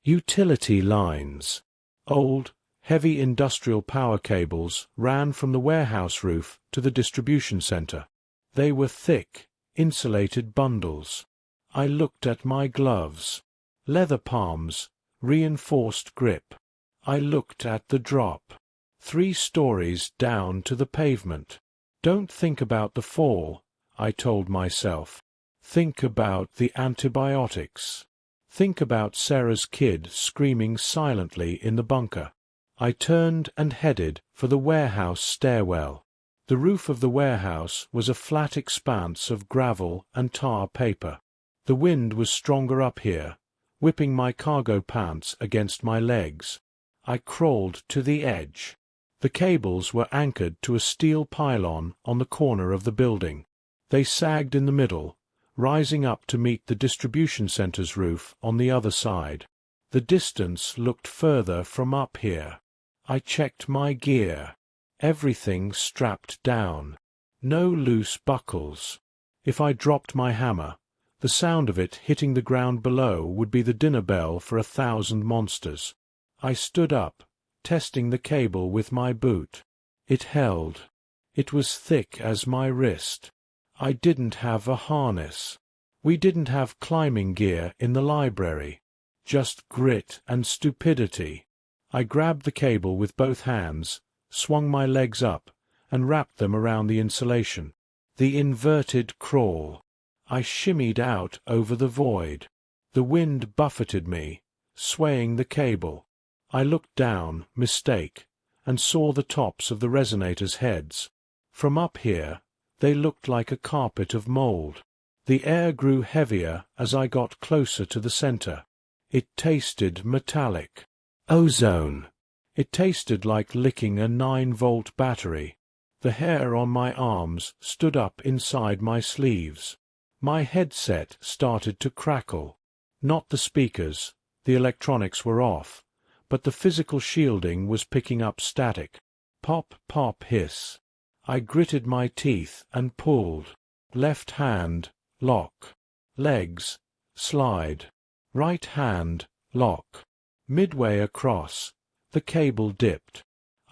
Utility lines. Old, heavy industrial power cables ran from the warehouse roof to the distribution center. They were thick, insulated bundles. I looked at my gloves. Leather palms, reinforced grip. I looked at the drop. 3 stories down to the pavement. Don't think about the fall, I told myself. Think about the antibiotics. Think about Sarah's kid screaming silently in the bunker. I turned and headed for the warehouse stairwell. The roof of the warehouse was a flat expanse of gravel and tar paper. The wind was stronger up here, whipping my cargo pants against my legs. I crawled to the edge. The cables were anchored to a steel pylon on the corner of the building. They sagged in the middle, rising up to meet the distribution center's roof on the other side. The distance looked further from up here. I checked my gear. Everything strapped down. No loose buckles. If I dropped my hammer, the sound of it hitting the ground below would be the dinner bell for 1,000 monsters. I stood up, testing the cable with my boot. It held. It was thick as my wrist. I didn't have a harness. We didn't have climbing gear in the library. Just grit and stupidity. I grabbed the cable with both hands, swung my legs up, and wrapped them around the insulation. The inverted crawl. I shimmied out over the void. The wind buffeted me, swaying the cable. I looked down, mistake, and saw the tops of the Resonators' heads. From up here, they looked like a carpet of mold. The air grew heavier as I got closer to the center. It tasted metallic. Ozone. It tasted like licking a 9-volt battery. The hair on my arms stood up inside my sleeves. My headset started to crackle. Not the speakers, the electronics were off, but the physical shielding was picking up static. Pop, pop, hiss. I gritted my teeth and pulled. Left hand, lock. Legs, slide. Right hand, lock. Midway across, the cable dipped.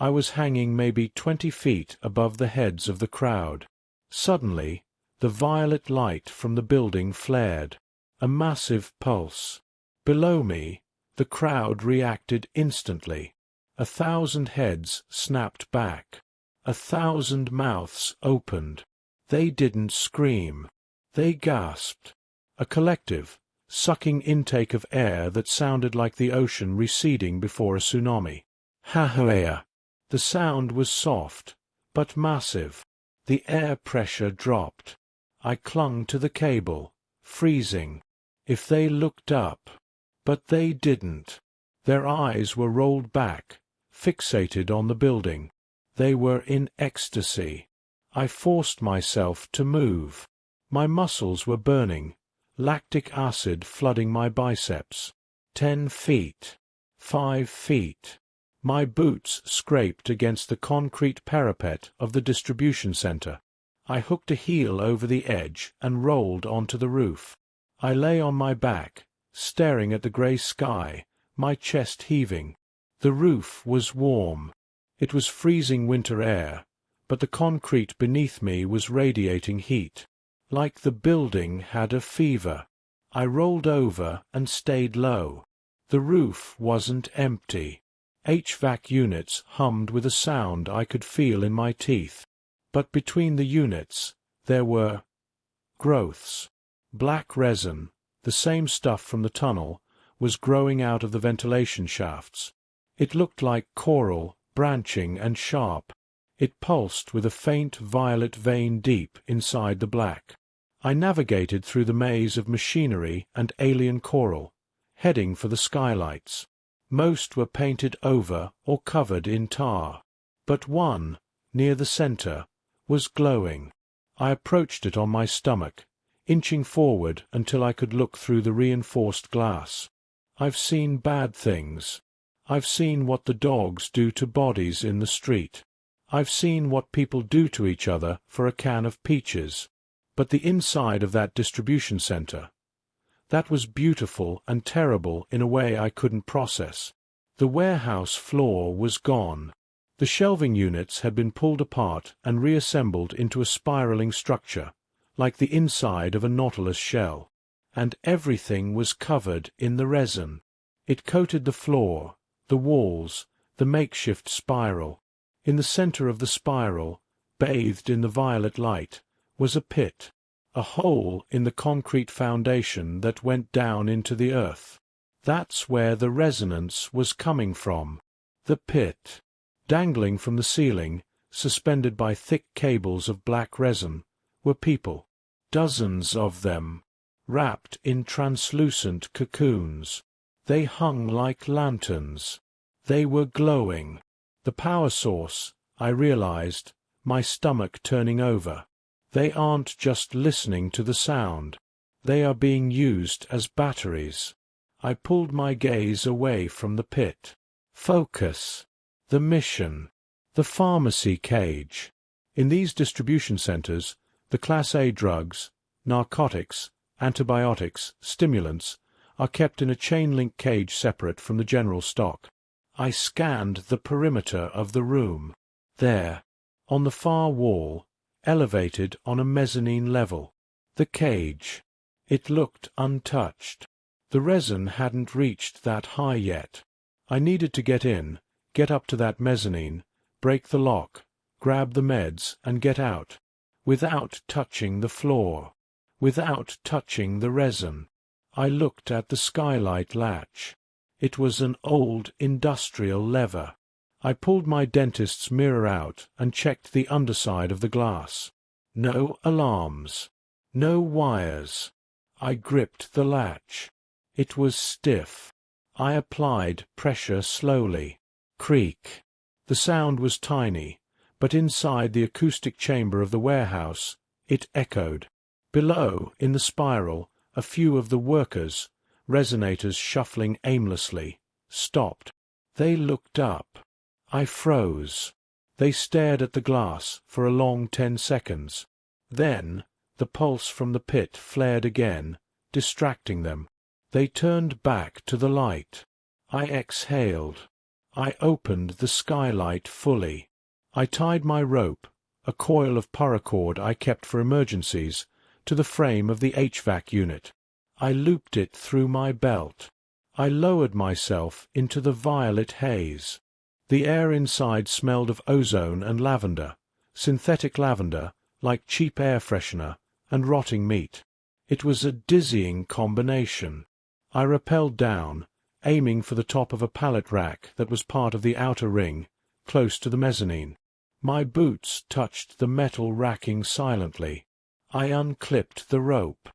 I was hanging maybe 20 feet above the heads of the crowd. Suddenly, the violet light from the building flared. A massive pulse. Below me, the crowd reacted instantly. 1,000 heads snapped back. 1,000 mouths opened. They didn't scream. They gasped. A collective, sucking intake of air that sounded like the ocean receding before a tsunami. Ha-ha-ya. The sound was soft, but massive. The air pressure dropped. I clung to the cable, freezing. If they looked up. But they didn't. Their eyes were rolled back, fixated on the building. They were in ecstasy. I forced myself to move. My muscles were burning, lactic acid flooding my biceps. 10 feet. 5 feet. My boots scraped against the concrete parapet of the distribution center. I hooked a heel over the edge and rolled onto the roof. I lay on my back, staring at the grey sky, my chest heaving. The roof was warm. It was freezing winter air, but the concrete beneath me was radiating heat. Like the building had a fever. I rolled over and stayed low. The roof wasn't empty. HVAC units hummed with a sound I could feel in my teeth. But between the units, there were growths. Black resin, the same stuff from the tunnel, was growing out of the ventilation shafts. It looked like coral, branching and sharp. It pulsed with a faint violet vein deep inside the black. I navigated through the maze of machinery and alien coral, heading for the skylights. Most were painted over or covered in tar. But one, near the center, was glowing. I approached it on my stomach, inching forward until I could look through the reinforced glass. I've seen bad things. I've seen what the dogs do to bodies in the street. I've seen what people do to each other for a can of peaches. But the inside of that distribution center, that was beautiful and terrible in a way I couldn't process. The warehouse floor was gone. The shelving units had been pulled apart and reassembled into a spiraling structure, like the inside of a nautilus shell. And everything was covered in the resin. It coated the floor, the walls, the makeshift spiral. In the center of the spiral, bathed in the violet light, was a pit, a hole in the concrete foundation that went down into the earth. That's where the resonance was coming from. The pit. Dangling from the ceiling, suspended by thick cables of black resin, were people. Dozens of them, wrapped in translucent cocoons. They hung like lanterns. They were glowing. The power source, I realized, my stomach turning over. They aren't just listening to the sound. They are being used as batteries. I pulled my gaze away from the pit. Focus. The mission. The pharmacy cage. In these distribution centers, the Class A drugs, narcotics, antibiotics, stimulants, are kept in a chain-link cage separate from the general stock. I scanned the perimeter of the room. There, on the far wall, elevated on a mezzanine level, the cage. It looked untouched. The resin hadn't reached that high yet. I needed to get in, get up to that mezzanine, break the lock, grab the meds, and get out, without touching the floor, without touching the resin. I looked at the skylight latch. It was an old industrial lever. I pulled my dentist's mirror out and checked the underside of the glass. No alarms. No wires. I gripped the latch. It was stiff. I applied pressure slowly. Creak. The sound was tiny, but inside the acoustic chamber of the warehouse, it echoed. Below, in the spiral, a few of the workers, Resonators shuffling aimlessly, stopped. They looked up. I froze. They stared at the glass for a long 10 seconds. Then, the pulse from the pit flared again, distracting them. They turned back to the light. I exhaled. I opened the skylight fully. I tied my rope, a coil of paracord I kept for emergencies, to the frame of the HVAC unit. I looped it through my belt. I lowered myself into the violet haze. The air inside smelled of ozone and lavender, synthetic lavender, like cheap air freshener, and rotting meat. It was a dizzying combination. I rappelled down, aiming for the top of a pallet rack that was part of the outer ring, close to the mezzanine. My boots touched the metal racking silently. I unclipped the rope.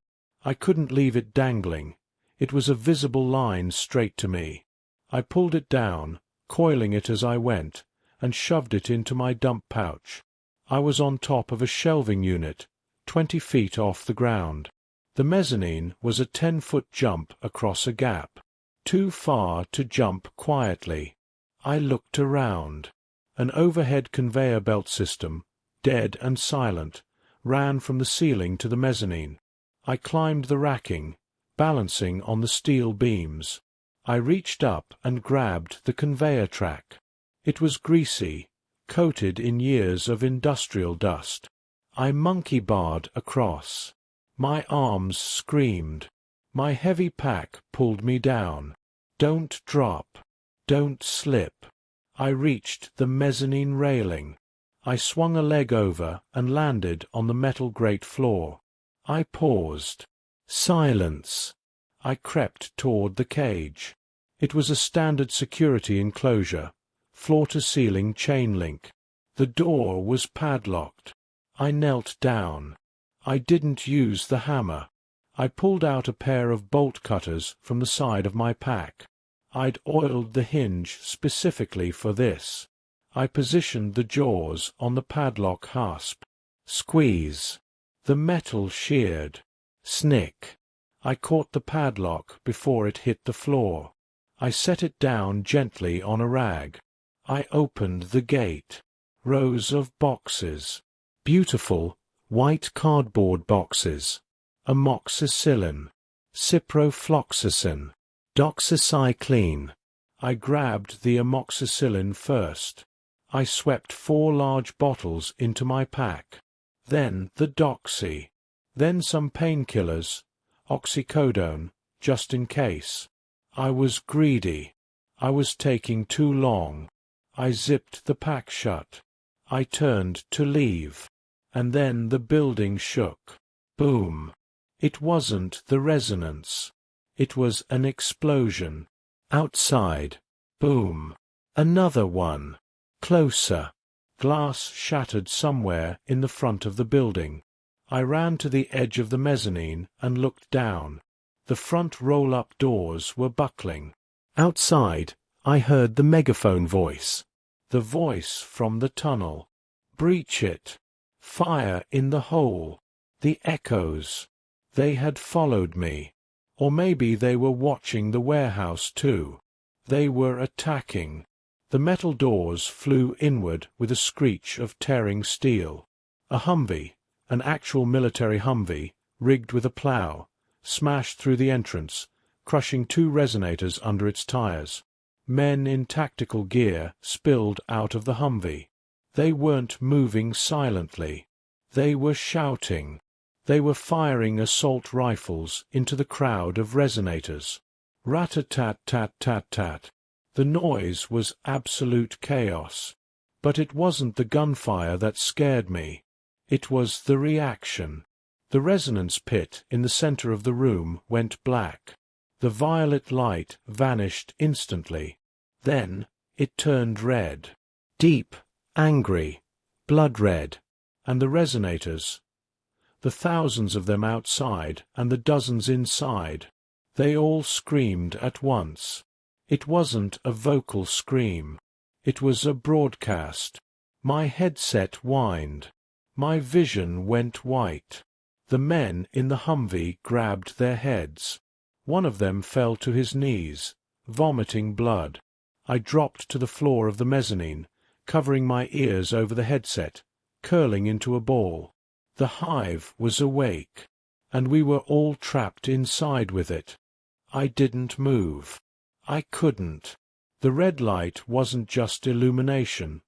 I couldn't leave it dangling. It was a visible line straight to me. I pulled it down, coiling it as I went, and shoved it into my dump pouch. I was on top of a shelving unit, 20 feet off the ground. The mezzanine was a 10-foot jump across a gap. Too far to jump quietly. I looked around. An overhead conveyor belt system, dead and silent, ran from the ceiling to the mezzanine. I climbed the racking, balancing on the steel beams. I reached up and grabbed the conveyor track. It was greasy, coated in years of industrial dust. I monkey-barred across. My arms screamed. My heavy pack pulled me down. Don't drop. Don't slip. I reached the mezzanine railing. I swung a leg over and landed on the metal grate floor. I paused. Silence. I crept toward the cage. It was a standard security enclosure, floor-to-ceiling chain link. The door was padlocked. I knelt down. I didn't use the hammer. I pulled out a pair of bolt cutters from the side of my pack. I'd oiled the hinge specifically for this. I positioned the jaws on the padlock hasp. Squeeze. The metal sheared. Snick. I caught the padlock before it hit the floor. I set it down gently on a rag. I opened the gate. Rows of boxes. Beautiful, white cardboard boxes. Amoxicillin. Ciprofloxacin. Doxycycline. I grabbed the amoxicillin first. I swept 4 large bottles into my pack. Then the doxy. Then some painkillers, oxycodone, just in case. I was greedy. I was taking too long. I zipped the pack shut. I turned to leave. And then the building shook. Boom. It wasn't the resonance. It was an explosion. Outside. Boom. Another one. Closer. Glass shattered somewhere in the front of the building. I ran to the edge of the mezzanine and looked down. The front roll-up doors were buckling. Outside, I heard the megaphone voice. The voice from the tunnel. Breach it. Fire in the hole. The echoes. They had followed me. Or maybe they were watching the warehouse too. They were attacking. The metal doors flew inward with a screech of tearing steel. A Humvee, an actual military Humvee, rigged with a plow, smashed through the entrance, crushing 2 Resonators under its tires. Men in tactical gear spilled out of the Humvee. They weren't moving silently. They were shouting. They were firing assault rifles into the crowd of Resonators. Rat-a-tat-tat-tat-tat. The noise was absolute chaos. But it wasn't the gunfire that scared me. It was the reaction. The resonance pit in the center of the room went black. The violet light vanished instantly. Then it turned red. Deep, angry, blood red. And the Resonators, the thousands of them outside and the dozens inside, they all screamed at once. It wasn't a vocal scream. It was a broadcast. My headset whined. My vision went white. The men in the Humvee grabbed their heads. One of them fell to his knees, vomiting blood. I dropped to the floor of the mezzanine, covering my ears over the headset, curling into a ball. The hive was awake, and we were all trapped inside with it. I didn't move. I couldn't. The red light wasn't just illumination.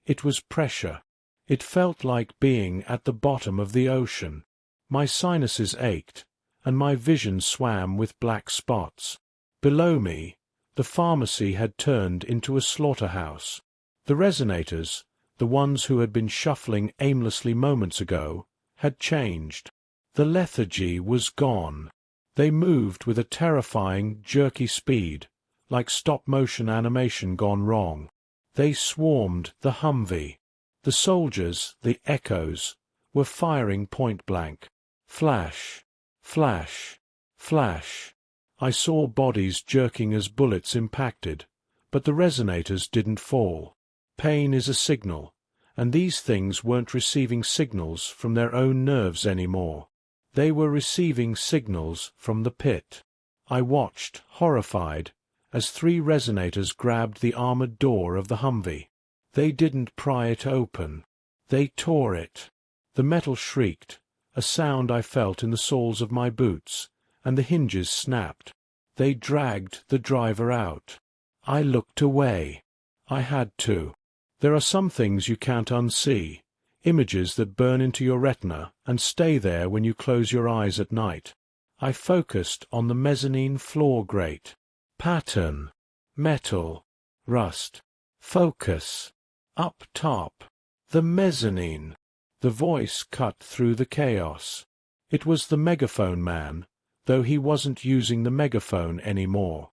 It was pressure. It felt like being at the bottom of the ocean. My sinuses ached, and my vision swam with black spots. Below me, the pharmacy had turned into a slaughterhouse. The Resonators, the ones who had been shuffling aimlessly moments ago, had changed. The lethargy was gone. They moved with a terrifying, jerky speed, like stop-motion animation gone wrong. They swarmed the Humvee. The soldiers, the echoes, were firing point-blank. Flash, flash, flash. I saw bodies jerking as bullets impacted, but the Resonators didn't fall. Pain is a signal, and these things weren't receiving signals from their own nerves anymore. They were receiving signals from the pit. I watched, horrified, as 3 Resonators grabbed the armored door of the Humvee. They didn't pry it open. They tore it. The metal shrieked, a sound I felt in the soles of my boots, and the hinges snapped. They dragged the driver out. I looked away. I had to. There are some things you can't unsee, images that burn into your retina and stay there when you close your eyes at night. I focused on the mezzanine floor grate. Pattern. Metal. Rust. Focus. Up top. The mezzanine. The voice cut through the chaos. It was the megaphone man, though he wasn't using the megaphone anymore.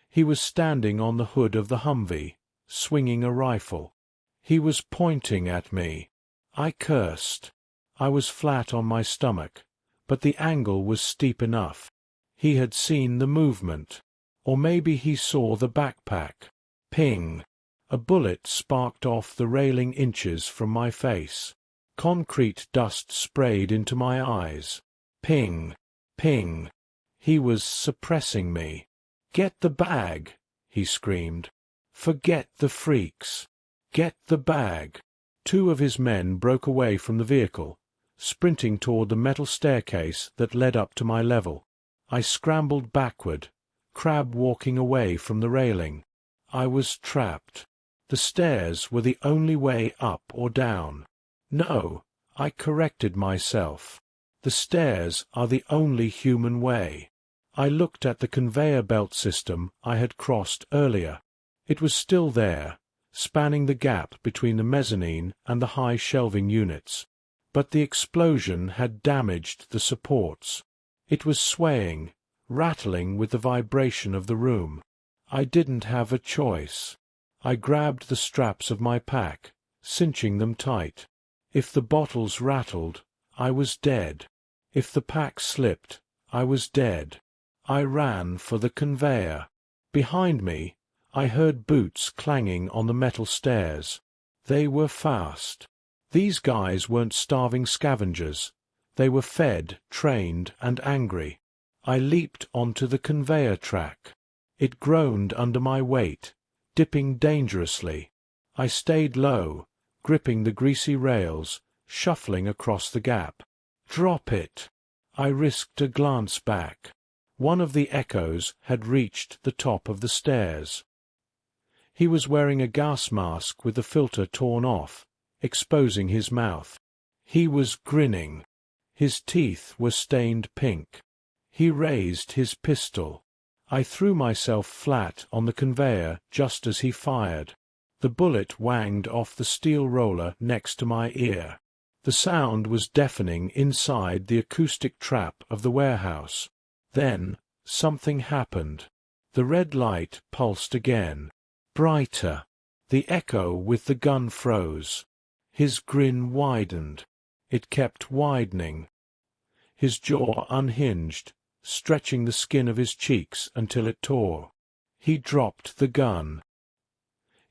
He was standing on the hood of the Humvee, swinging a rifle. He was pointing at me. I cursed. I was flat on my stomach, but the angle was steep enough. He had seen the movement. Or maybe he saw the backpack. Ping. A bullet sparked off the railing inches from my face. Concrete dust sprayed into my eyes. Ping. Ping. He was suppressing me. "Get the bag," he screamed. "Forget the freaks. Get the bag." 2 of his men broke away from the vehicle, sprinting toward the metal staircase that led up to my level. I scrambled backward, crab walking away from the railing. I was trapped. The stairs were the only way up or down. No, I corrected myself. The stairs are the only human way. I looked at the conveyor belt system I had crossed earlier. It was still there, spanning the gap between the mezzanine and the high shelving units. But the explosion had damaged the supports. It was swaying, rattling with the vibration of the room. I didn't have a choice. I grabbed the straps of my pack, cinching them tight. If the bottles rattled, I was dead. If the pack slipped, I was dead. I ran for the conveyor. Behind me, I heard boots clanging on the metal stairs. They were fast. These guys weren't starving scavengers. They were fed, trained, and angry. I leaped onto the conveyor track. It groaned under my weight, dipping dangerously. I stayed low, gripping the greasy rails, shuffling across the gap. Drop it! I risked a glance back. One of the echoes had reached the top of the stairs. He was wearing a gas mask with the filter torn off, exposing his mouth. He was grinning. His teeth were stained pink. He raised his pistol. I threw myself flat on the conveyor just as he fired. The bullet wanged off the steel roller next to my ear. The sound was deafening inside the acoustic trap of the warehouse. Then, something happened. The red light pulsed again. Brighter. The echo with the gun froze. His grin widened. It kept widening. His jaw unhinged, stretching the skin of his cheeks until it tore. He dropped the gun.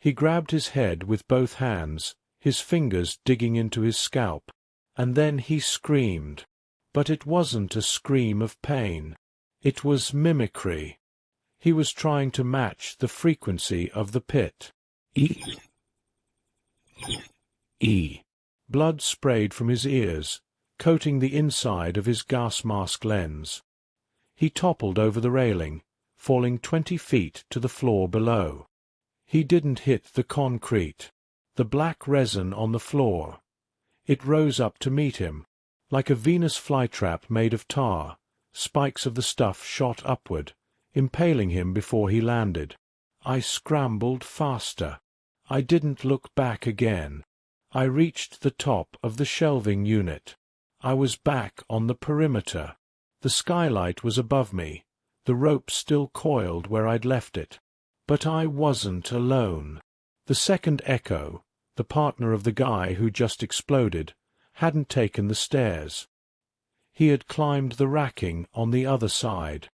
He grabbed his head with both hands, his fingers digging into his scalp, and then he screamed. But it wasn't a scream of pain. It was mimicry. He was trying to match the frequency of the pit. E. Blood sprayed from his ears, coating the inside of his gas mask lens. He toppled over the railing, falling 20 feet to the floor below. He didn't hit the concrete. The black resin on the floor. It rose up to meet him. Like a Venus flytrap made of tar, spikes of the stuff shot upward, impaling him before he landed. I scrambled faster. I didn't look back again. I reached the top of the shelving unit. I was back on the perimeter. The skylight was above me, the rope still coiled where I'd left it. But I wasn't alone. The second echo, the partner of the guy who just exploded, hadn't taken the stairs. He had climbed the racking on the other side.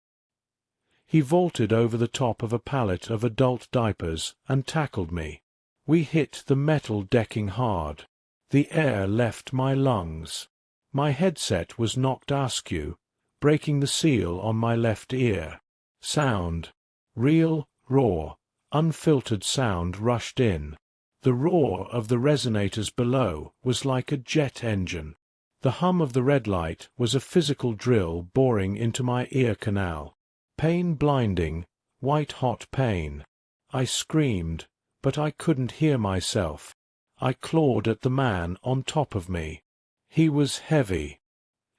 He vaulted over the top of a pallet of adult diapers and tackled me. We hit the metal decking hard. The air left my lungs. My headset was knocked askew, breaking the seal on my left ear. Sound. Real, raw, unfiltered sound rushed in. The roar of the resonators below was like a jet engine. The hum of the red light was a physical drill boring into my ear canal. Pain blinding, white-hot pain. I screamed, but I couldn't hear myself. I clawed at the man on top of me. He was heavy.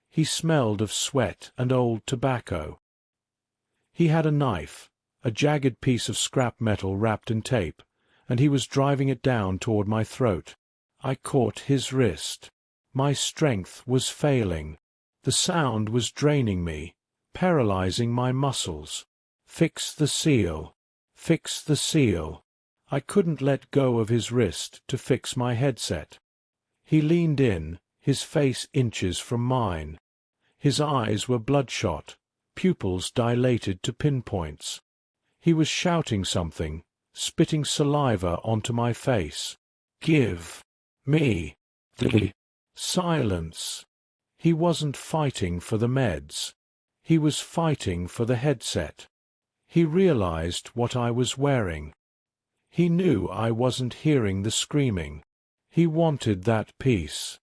He smelled of sweat and old tobacco. He had a knife, a jagged piece of scrap metal wrapped in tape, and he was driving it down toward my throat. I caught his wrist. My strength was failing. The sound was draining me, paralyzing my muscles. Fix the seal. Fix the seal. I couldn't let go of his wrist to fix my headset. He leaned in, his face inches from mine. His eyes were bloodshot, pupils dilated to pinpoints. He was shouting something, spitting saliva onto my face. Give me the silence. He wasn't fighting for the meds. He was fighting for the headset. He realized what I was wearing. He knew I wasn't hearing the screaming. He wanted that peace.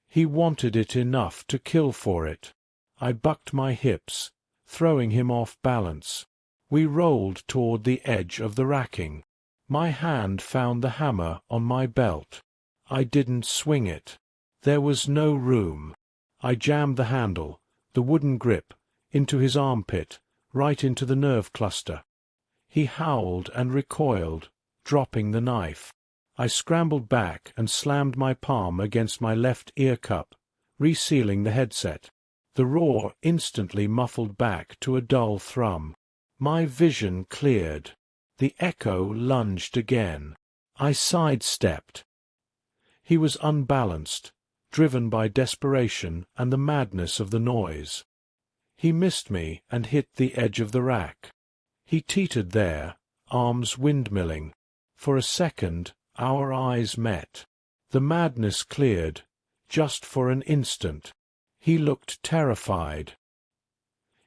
He wanted it enough to kill for it. I bucked my hips, throwing him off balance. We rolled toward the edge of the racking. My hand found the hammer on my belt. I didn't swing it. There was no room. I jammed the handle, the wooden grip, into his armpit, right into the nerve cluster. He howled and recoiled, dropping the knife. I scrambled back and slammed my palm against my left ear cup, resealing the headset. The roar instantly muffled back to a dull thrum. My vision cleared. The echo lunged again. I sidestepped. He was unbalanced, driven by desperation and the madness of the noise. He missed me and hit the edge of the rack. He teetered there, arms windmilling. For a second, our eyes met. The madness cleared, just for an instant. He looked terrified.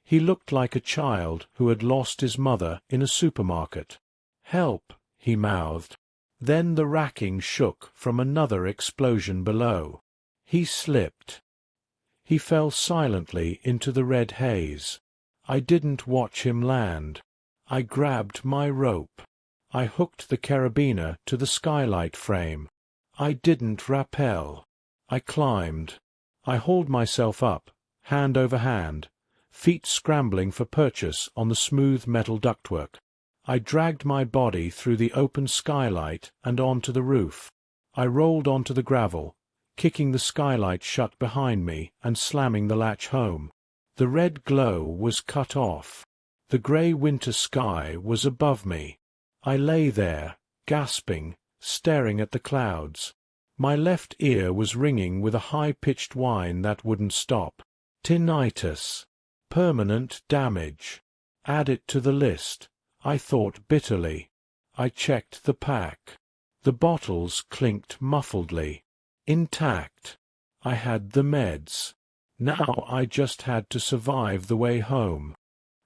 He looked like a child who had lost his mother in a supermarket. "Help," he mouthed. Then the racking shook from another explosion below. He slipped. He fell silently into the red haze. I didn't watch him land. I grabbed my rope. I hooked the carabiner to the skylight frame. I didn't rappel. I climbed. I hauled myself up, hand over hand, feet scrambling for purchase on the smooth metal ductwork. I dragged my body through the open skylight and onto the roof. I rolled onto the gravel, kicking the skylight shut behind me and slamming the latch home. The red glow was cut off. The grey winter sky was above me. I lay there, gasping, staring at the clouds. My left ear was ringing with a high-pitched whine that wouldn't stop. Tinnitus. Permanent damage. Add it to the list, I thought bitterly. I checked the pack. The bottles clinked muffledly. Intact. I had the meds. Now I just had to survive the way home.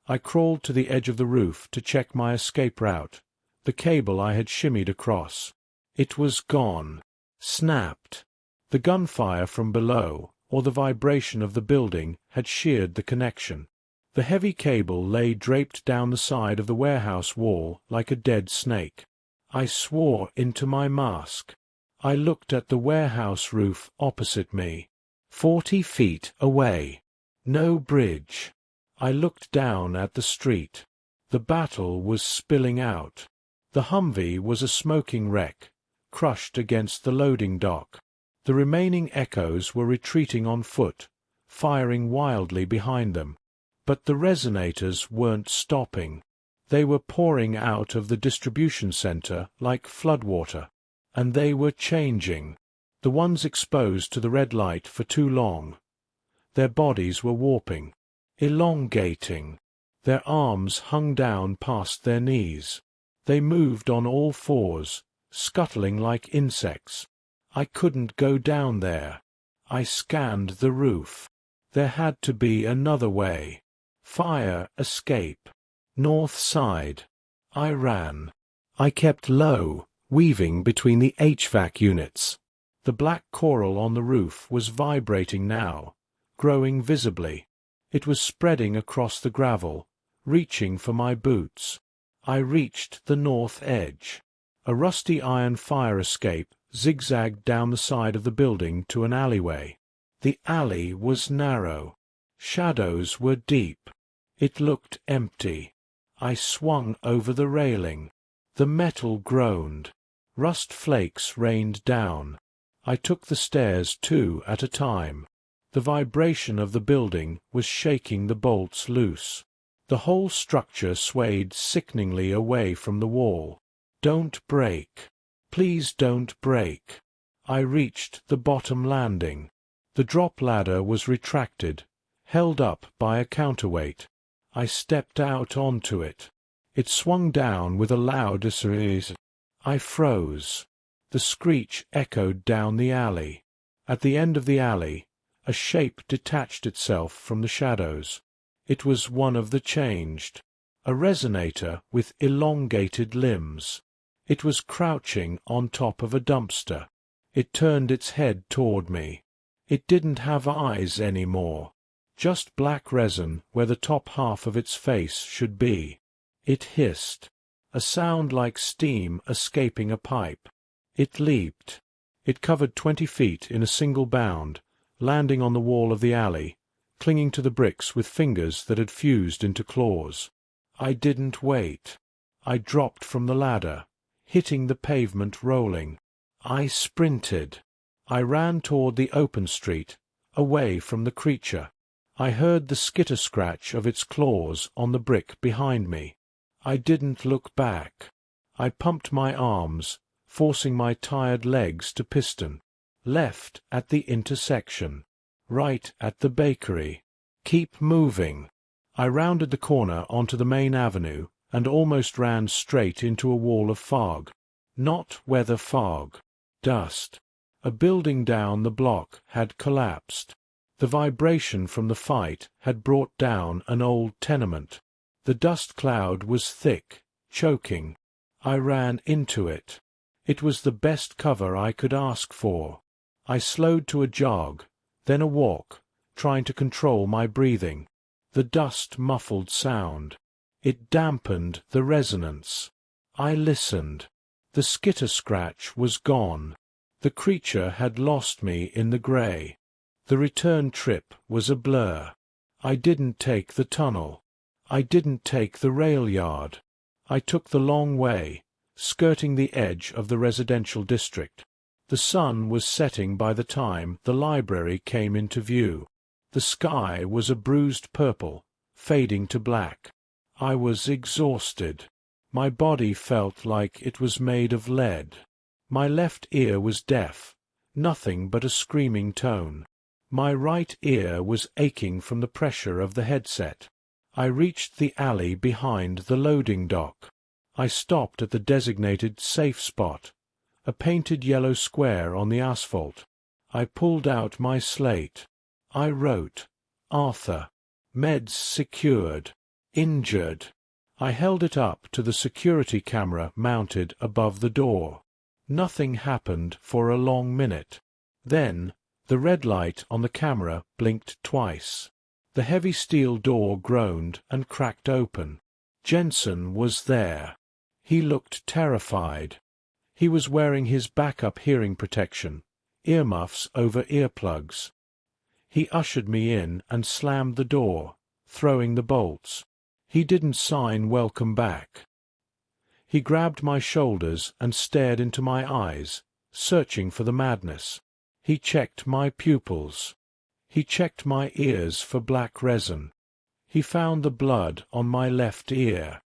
I crawled to the edge of the roof to check my escape route, the cable I had shimmied across. It was gone. Snapped. The gunfire from below, or the vibration of the building, had sheared the connection. The heavy cable lay draped down the side of the warehouse wall like a dead snake. I swore into my mask. I looked at the warehouse roof opposite me. 40 feet away. No bridge. I looked down at the street. The battle was spilling out. The Humvee was a smoking wreck, crushed against the loading dock. The remaining echoes were retreating on foot, firing wildly behind them. But the Resonators weren't stopping. They were pouring out of the distribution center like floodwater. And they were changing. The ones exposed to the red light for too long. Their bodies were warping, elongating. Their arms hung down past their knees. They moved on all fours, scuttling like insects. I couldn't go down there. I scanned the roof. There had to be another way. Fire escape. North side. I ran. I kept low, weaving between the HVAC units. The black coral on the roof was vibrating now, growing visibly. It was spreading across the gravel, reaching for my boots. I reached the north edge. A rusty iron fire escape zigzagged down the side of the building to an alleyway. The alley was narrow. Shadows were deep. It looked empty. I swung over the railing. The metal groaned. Rust flakes rained down. I took the stairs 2 at a time. The vibration of the building was shaking the bolts loose. The whole structure swayed sickeningly away from the wall. Don't break. Please don't break. I reached the bottom landing. The drop ladder was retracted, held up by a counterweight. I stepped out onto it. It swung down with a loud screech. I froze. The screech echoed down the alley. At the end of the alley, a shape detached itself from the shadows. It was one of the changed. A resonator with elongated limbs. It was crouching on top of a dumpster. It turned its head toward me. It didn't have eyes anymore. Just black resin where the top half of its face should be. It hissed. A sound like steam escaping a pipe. It leaped. It covered 20 feet in a single bound, landing on the wall of the alley, clinging to the bricks with fingers that had fused into claws. I didn't wait. I dropped from the ladder, hitting the pavement rolling. I sprinted. I ran toward the open street, away from the creature. I heard the skitter-scratch of its claws on the brick behind me. I didn't look back. I pumped my arms, forcing my tired legs to piston. Left at the intersection. Right at the bakery. Keep moving. I rounded the corner onto the main avenue and almost ran straight into a wall of fog. Not weather fog. Dust. A building down the block had collapsed. The vibration from the fight had brought down an old tenement. The dust cloud was thick, choking. I ran into it. It was the best cover I could ask for. I slowed to a jog, then a walk, trying to control my breathing. The dust muffled sound. It dampened the resonance. I listened. The skitter-scratch was gone. The creature had lost me in the grey. The return trip was a blur. I didn't take the tunnel. I didn't take the rail yard. I took the long way, skirting the edge of the residential district. The sun was setting by the time the library came into view. The sky was a bruised purple, fading to black. I was exhausted. My body felt like it was made of lead. My left ear was deaf, nothing but a screaming tone. My right ear was aching from the pressure of the headset. I reached the alley behind the loading dock. I stopped at the designated safe spot, a painted yellow square on the asphalt. I pulled out my slate. I wrote, Arthur. Meds secured. Injured. I held it up to the security camera mounted above the door. Nothing happened for a long minute. Then, the red light on the camera blinked twice. The heavy steel door groaned and cracked open. Jensen was there. He looked terrified. He was wearing his backup hearing protection, earmuffs over earplugs. He ushered me in and slammed the door, throwing the bolts. He didn't sign welcome back. He grabbed my shoulders and stared into my eyes, searching for the madness. He checked my pupils. He checked my ears for black resin. He found the blood on my left ear.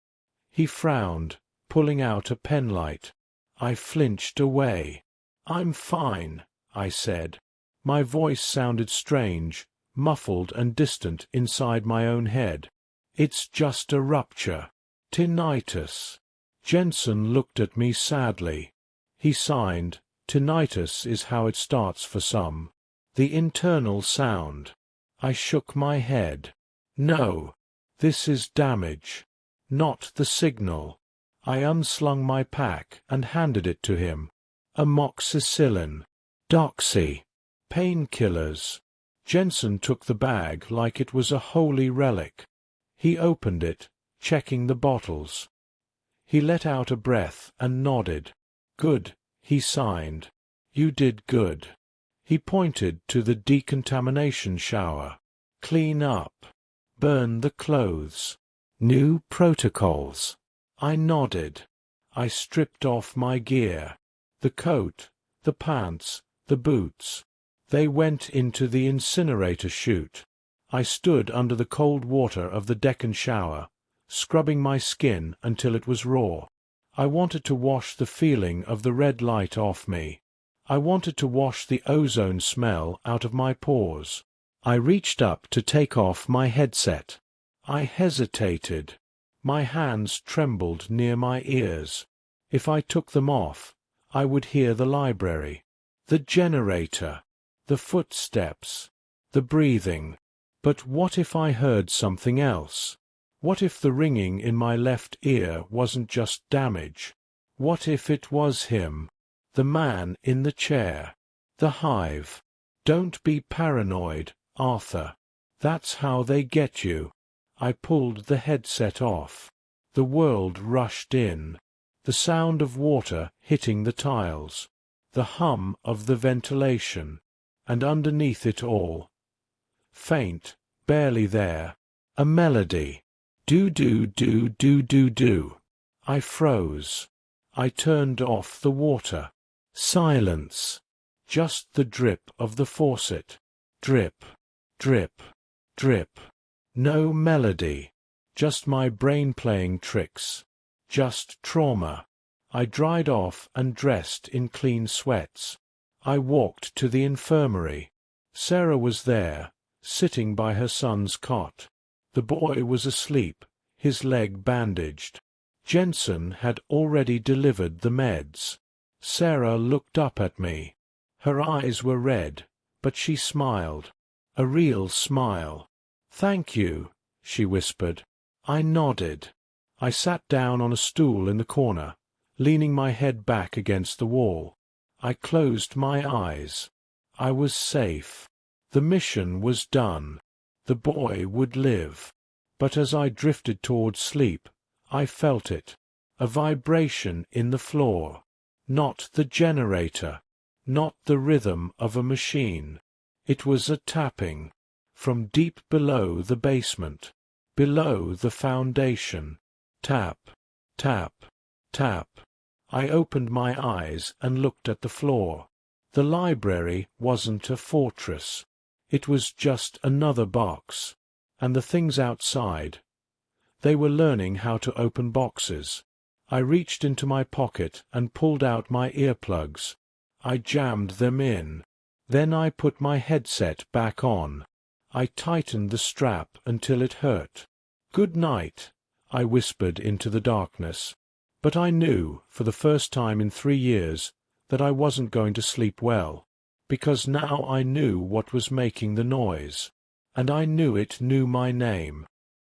He frowned, pulling out a penlight. I flinched away. "I'm fine," I said. My voice sounded strange, muffled and distant inside my own head. "It's just a rupture. Tinnitus." Jensen looked at me sadly. He signed. Tinnitus is how it starts for some. The internal sound. I shook my head. No. This is damage. Not the signal. I unslung my pack and handed it to him. Amoxicillin. Doxy. Painkillers. Jensen took the bag like it was a holy relic. He opened it, checking the bottles. He let out a breath and nodded. "Good," he signed. "You did good." He pointed to the decontamination shower. "Clean up. Burn the clothes. New protocols." I nodded. I stripped off my gear. The coat, the pants, the boots. They went into the incinerator chute. I stood under the cold water of the Deccan shower, scrubbing my skin until it was raw. I wanted to wash the feeling of the red light off me. I wanted to wash the ozone smell out of my pores. I reached up to take off my headset. I hesitated. My hands trembled near my ears. If I took them off, I would hear the library, the generator, the footsteps, the breathing. But what if I heard something else? What if the ringing in my left ear wasn't just damage? What if it was him? The man in the chair. The hive. Don't be paranoid, Arthur. That's how they get you. I pulled the headset off. The world rushed in. The sound of water hitting the tiles. The hum of the ventilation. And underneath it all, faint, barely there, a melody. Do-do-do-do-do-do. I froze. I turned off the water. Silence. Just the drip of the faucet. Drip, drip, drip. No melody. Just my brain playing tricks. Just trauma. I dried off and dressed in clean sweats. I walked to the infirmary. Sarah was there, sitting by her son's cot. The boy was asleep, his leg bandaged. Jensen had already delivered the meds. Sarah looked up at me. Her eyes were red, but she smiled. A real smile. "Thank you," she whispered. I nodded. I sat down on a stool in the corner, leaning my head back against the wall. I closed my eyes. I was safe. The mission was done. The boy would live. But as I drifted toward sleep, I felt it. A vibration in the floor. Not the generator. Not the rhythm of a machine. It was a tapping. From deep below the basement. Below the foundation. Tap, tap, tap. I opened my eyes and looked at the floor. The library wasn't a fortress. It was just another box. And the things outside. They were learning how to open boxes. I reached into my pocket and pulled out my earplugs. I jammed them in. Then I put my headset back on. I tightened the strap until it hurt. "Good night," I whispered into the darkness. But I knew, for the first time in 3 years, that I wasn't going to sleep well, because now I knew what was making the noise, and I knew it knew my name.